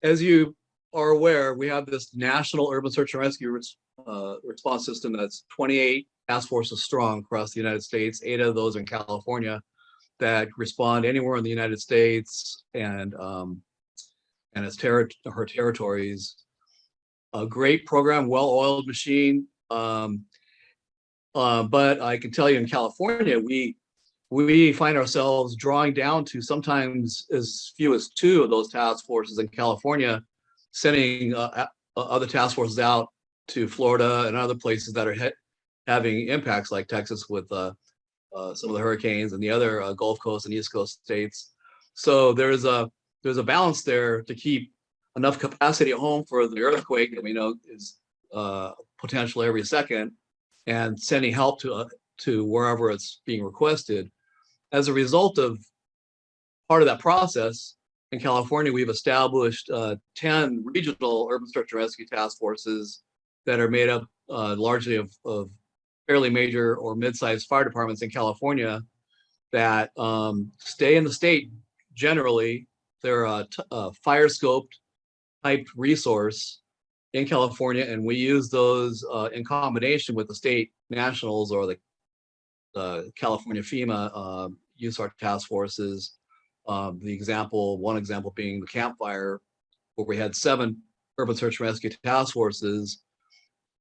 as you are aware, we have this national urban search and rescue response system that's 28 task forces strong across the United States, 8 of those in California, that respond anywhere in the United States and its her territories. A great program, well-oiled machine. But I can tell you, in California, we find ourselves drawing down to sometimes as few as 2 of those task forces in California, sending other task forces out to Florida and other places that are having impacts, like Texas with some of the hurricanes, and the other Gulf Coast and East Coast states. So there's a balance there to keep enough capacity at home for the earthquake that we know is potential every second, and sending help to wherever it's being requested. As a result of part of that process, in California, we've established 10 regional urban search and rescue task forces that are made up largely of fairly major or mid-sized fire departments in California that stay in the state generally. They're a fire scoped type resource in California, and we use those in combination with the state nationals or the California FEMA USAR task forces. One example being the Camp Fire, where we had 7 urban search and rescue task forces.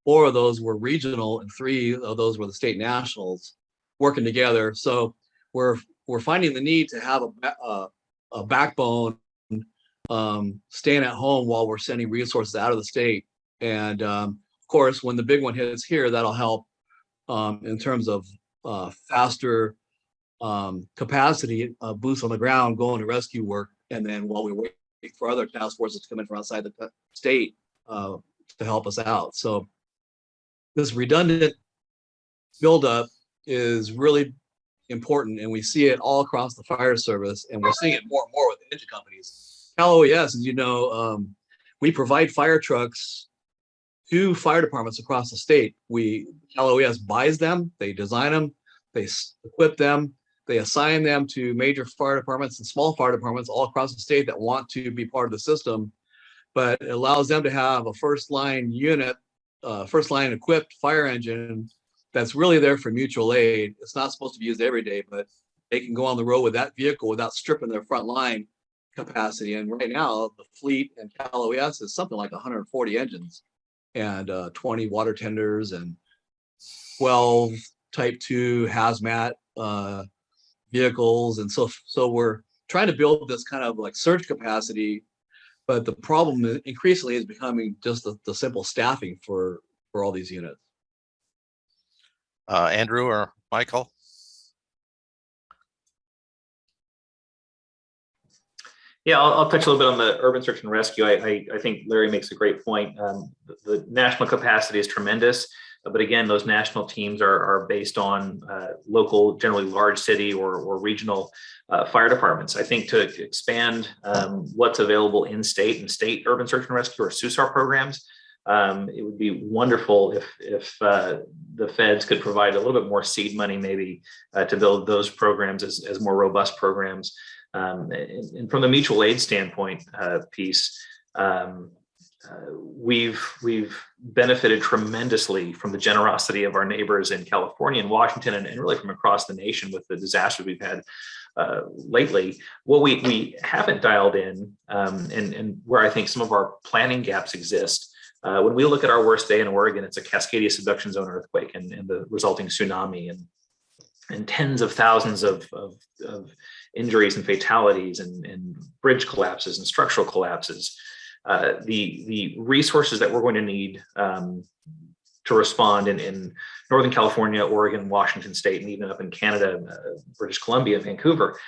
4 of those were regional, and 3 of those were the state nationals working together. So we're finding the need to have a backbone staying at home while we're sending resources out of the state. And of course, when the big one hits here, that'll help in terms of faster capacity, boots on the ground, going to rescue work. And then while we wait for other task forces to come in from outside the state to help us out. So this redundant buildup is really important, and we see it all across the fire service, and we're seeing it more and more with engine companies. Cal OES, as you know, we provide fire trucks to fire departments across the state. Cal OES buys them, they design them, they equip them, they assign them to major fire departments and small fire departments all across the state that want to be part of the system. But it allows them to have a first line unit, first line equipped fire engine that's really there for mutual aid. It's not supposed to be used every day, but they can go on the road with that vehicle without stripping their front line capacity. And right now, the fleet and Cal OES is something like 140 engines and 20 water tenders and 12 type 2 hazmat vehicles. And so we're trying to build this kind of like surge capacity, but the problem increasingly is becoming just the simple staffing for all these units. Andrew or Michael? Yeah, I'll touch a little bit on the urban search and rescue. I think Larry makes a great point. The national capacity is tremendous, but again, those national teams are based on local, generally large city or regional fire departments. I think to expand what's available in state and state urban search and rescue or SUSAR programs, it would be wonderful if the feds could provide a little bit more seed money maybe to build those programs as more robust programs. And from the mutual aid standpoint piece, we've benefited tremendously from the generosity of our neighbors in California and Washington and really from across the nation with the disasters we've had lately. What we haven't dialed in and where I think some of our planning gaps exist, when we look at our worst day in Oregon, it's a Cascadia subduction zone earthquake and the resulting tsunami and tens of thousands of injuries and fatalities and bridge collapses and structural collapses. The resources that we're going to need to respond in Northern California, Oregon, Washington State, and even up in Canada, British Columbia, Vancouver,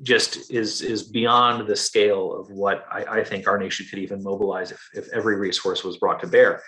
just is beyond the scale of what I think our nation could even mobilize if every resource was brought to bear.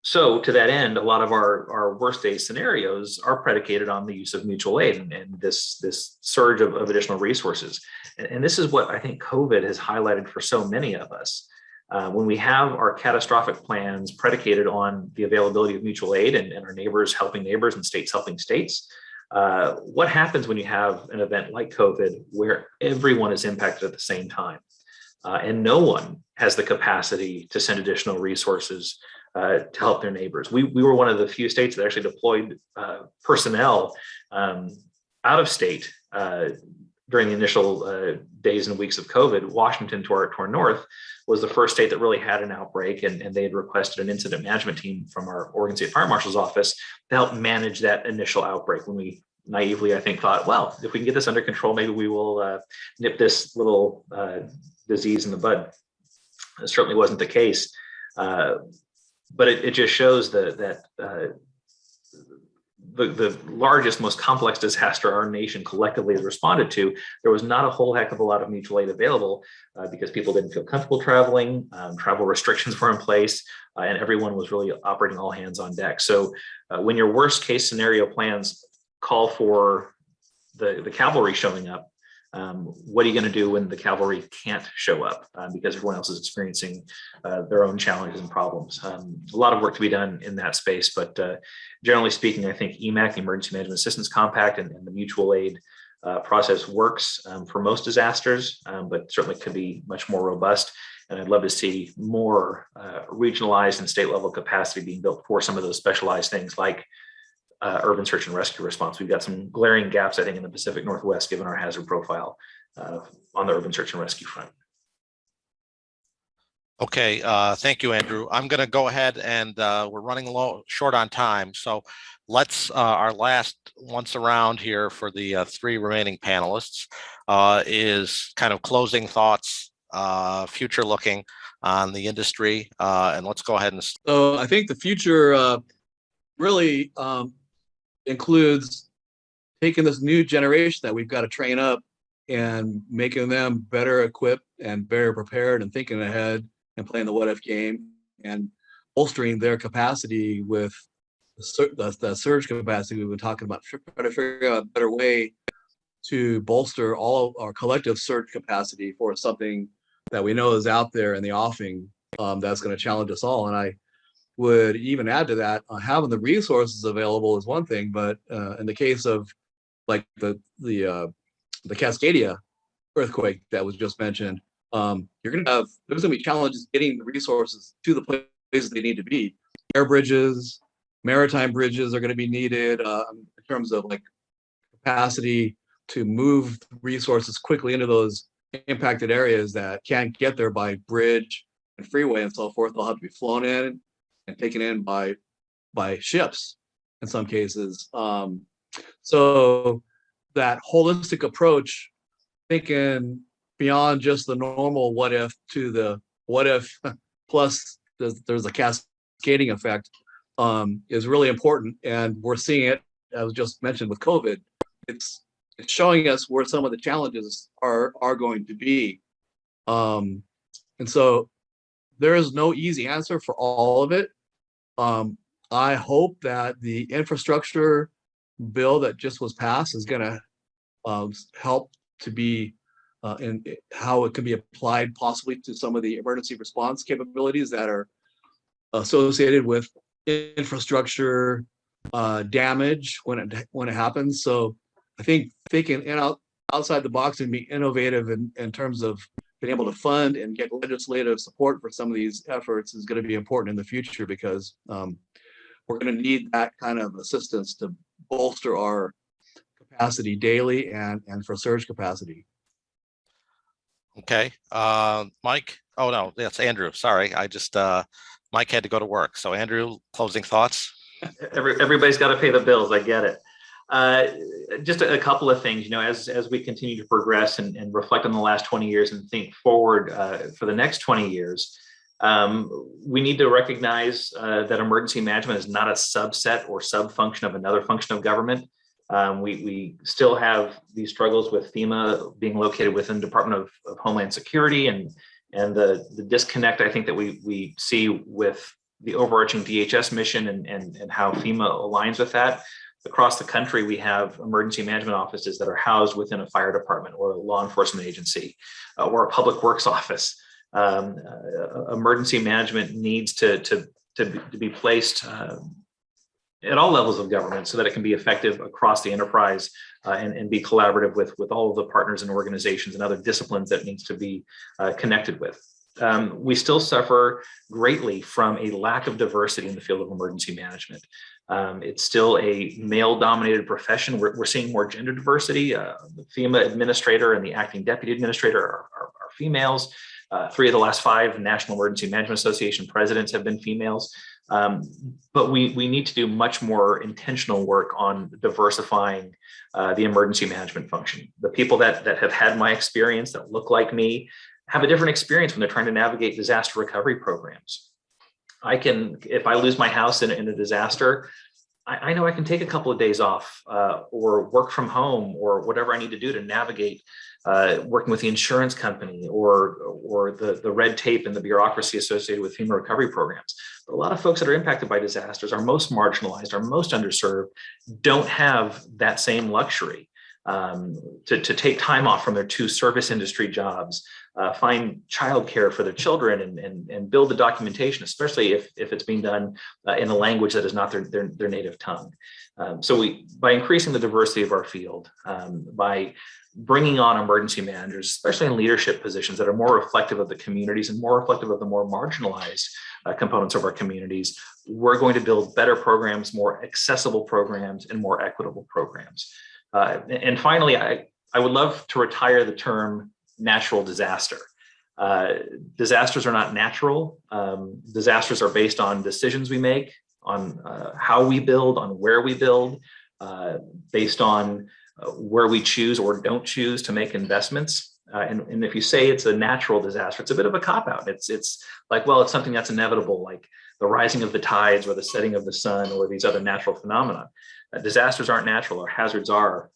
So to that end, a lot of our worst day scenarios are predicated on the use of mutual aid and this surge of additional resources. And this is what I think COVID has highlighted for so many of us. When we have our catastrophic plans predicated on the availability of mutual aid and our neighbors helping neighbors and states helping states, what happens when you have an event like COVID where everyone is impacted at the same time and no one has the capacity to send additional resources to help their neighbors? We were one of the few states that actually deployed personnel out of state during the initial days and weeks of COVID. Washington, to our north, was the first state that really had an outbreak, and they had requested an incident management team from our Oregon State Fire Marshal's office to help manage that initial outbreak. When we naively, I think, thought, well, if we can get this under control, maybe we will nip this little disease in the bud. It certainly wasn't the case, but it just shows that the largest, most complex disaster our nation collectively has responded to, there was not a whole heck of a lot of mutual aid available because people didn't feel comfortable traveling, travel restrictions were in place, and everyone was really operating all hands on deck. So when your worst case scenario plans call for the cavalry showing up, what are you going to do when the cavalry can't show up because everyone else is experiencing their own challenges and problems? A lot of work to be done in that space, but generally speaking, I think EMAC, the Emergency Management Assistance Compact, and the mutual aid process works for most disasters, but certainly could be much more robust. And I'd love to see more regionalized and state level capacity being built for some of those specialized things like urban search and rescue response. We've got some glaring gaps, I think, in the Pacific Northwest, given our hazard profile on the urban search and rescue front. Okay, thank you, Andrew. I'm going to go ahead and we're running short on time. So let's, our last once around here for the three remaining panelists is kind of closing thoughts, future looking on the industry. And let's go ahead and. So I think the future really includes taking this new generation that we've got to train up and making them better equipped and better prepared and thinking ahead and playing the what if game and bolstering their capacity with the surge capacity we've been talking about, trying to figure out a better way to bolster all of our collective surge capacity for something that we know is out there in the offing that's going to challenge us all. And I would even add to that, having the resources available is one thing, but in the case of like the Cascadia earthquake that was just mentioned, there's going to be challenges getting the resources to the places they need to be. Air bridges, maritime bridges are going to be needed in terms of like capacity to move resources quickly into those impacted areas that can't get there by bridge and freeway and so forth. They'll have to be flown in and taken in by ships in some cases. So that holistic approach, thinking beyond just the normal what if to the what if plus there's a cascading effect, is really important. And we're seeing it, as just mentioned with COVID, it's showing us where some of the challenges are going to be. And so there is no easy answer for all of it. I hope that the infrastructure bill that just was passed is going to help to be in how it can be applied possibly to some of the emergency response capabilities that are associated with infrastructure damage when it happens. So I think thinking outside the box and be innovative in terms of being able to fund and get legislative support for some of these efforts is going to be important in the future, because we're going to need that kind of assistance to bolster our capacity daily and for surge capacity. Okay, Mike. Oh no, that's Andrew. Sorry, I just Mike had to go to work. So Andrew, closing thoughts. Everybody's got to pay the bills. I get it. Just a couple of things, as we continue to progress and reflect on the last 20 years and think forward for the next 20 years, we need to recognize that emergency management is not a subset or sub-function of another function of government. We still have these struggles with FEMA being located within the Department of Homeland Security, and the disconnect, I think, that we see with the overarching DHS mission and how FEMA aligns with that. Across the country, we have emergency management offices that are housed within a fire department or a law enforcement agency or a public works office. Emergency management needs to be placed at all levels of government so that it can be effective across the enterprise and be collaborative with all of the partners and organizations and other disciplines that it needs to be connected with. We still suffer greatly from a lack of diversity in the field of emergency management. It's still a male-dominated profession. We're seeing more gender diversity. The FEMA administrator and the acting deputy administrator are females. 3 of the last 5 National Emergency Management Association presidents have been females. But we need to do much more intentional work on diversifying the emergency management function. The people that have had my experience, that look like me, have a different experience when they're trying to navigate disaster recovery programs. If I lose my house in a disaster, I know I can take a couple of days off or work from home or whatever I need to do to navigate working with the insurance company or the red tape and the bureaucracy associated with FEMA recovery programs. But a lot of folks that are impacted by disasters are most marginalized, are most underserved, don't have that same luxury to take time off from their 2 service industry jobs, find childcare for their children and build the documentation, especially if it's being done in a language that is not their native tongue. So by increasing the diversity of our field, by bringing on emergency managers, especially in leadership positions that are more reflective of the communities and more reflective of the more marginalized components of our communities, we're going to build better programs, more accessible programs, and more equitable programs. And finally, I would love to retire the term natural disaster. Disasters are not natural. Disasters are based on decisions we make, on how we build, on where we build, based on where we choose or don't choose to make investments. And if you say it's a natural disaster, it's a bit of a cop-out. It's like, well, it's something that's inevitable, like the rising of the tides or the setting of the sun or these other natural phenomena. Disasters aren't natural, or hazards are,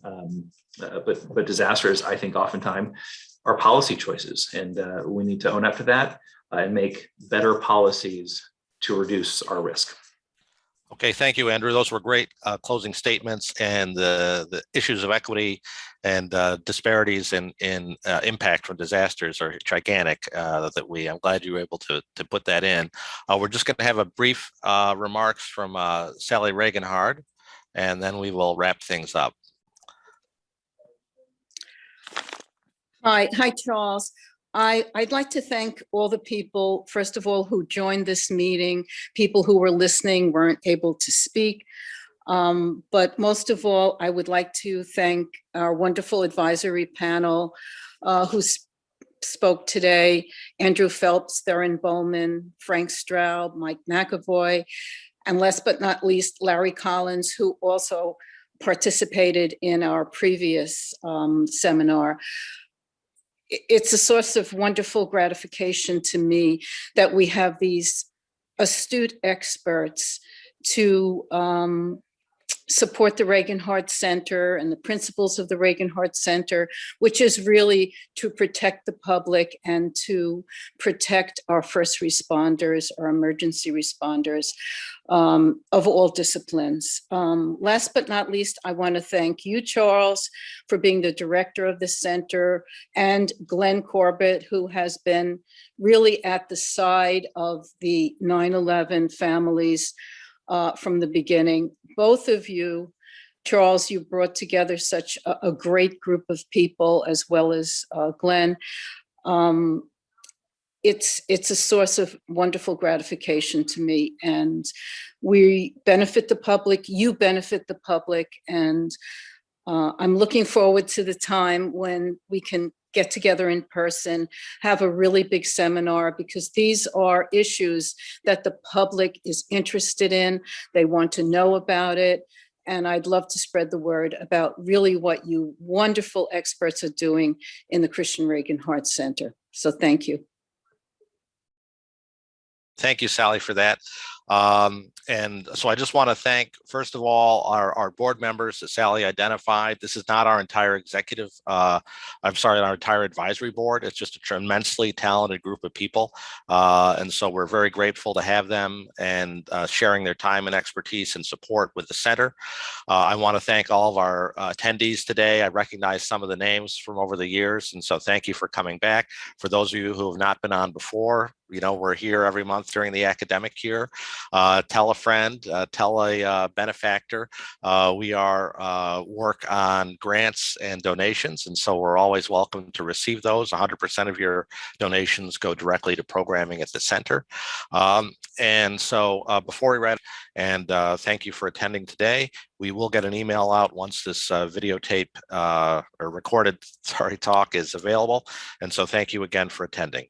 but disasters, I think, oftentimes are policy choices, and we need to own up to that and make better policies to reduce our risk. Okay, thank you, Andrew. Those were great closing statements, and the issues of equity and disparities in impact from disasters are gigantic. I'm glad you were able to put that in. We're just going to have a brief remarks from Sally Regenahrd, and then we will wrap things up. Hi, Charles. I'd like to thank all the people, first of all, who joined this meeting, people who were listening, weren't able to speak. But most of all, I would like to thank our wonderful advisory panel who spoke today: Andrew Phelps, Theron Bowman, Frank Straub, Mike McEvoy, and last but not least, Larry Collins, who also participated in our previous seminar. It's a source of wonderful gratification to me that we have these astute experts to support the Regenahrd Center and the principles of the Regenahrd Center, which is really to protect the public and to protect our first responders, our emergency responders of all disciplines. Last but not least, I want to thank you, Charles, for being the director of the center, and Glenn Corbett, who has been really at the side of the 9/11 families from the beginning. Both of you, Charles, you brought together such a great group of people, as well as Glenn. It's a source of wonderful gratification to me, and we benefit the public, you benefit the public, and I'm looking forward to the time when we can get together in person, have a really big seminar, because these are issues that the public is interested in. They want to know about it. And I'd love to spread the word about really what you wonderful experts are doing in the Christian Regenahrd Center. So thank you. Thank you, Sally, for that. And so I just want to thank, first of all, our board members that Sally identified. This is not our entire executive, our entire advisory board. It's just a tremendously talented group of people. And so we're very grateful to have them and sharing their time and expertise and support with the center. I want to thank all of our attendees today. I recognize some of the names from over the years, and so thank you for coming back. For those of you who have not been on before, you know, we're here every month during the academic year. Tell a friend, tell a benefactor. We are work on grants and donations, and so we're always welcome to receive those. 100% of your donations go directly to programming at the center. And so before we wrap, and thank you for attending today. We will get an email out once this videotape or recorded, talk is available. And so thank you again for attending.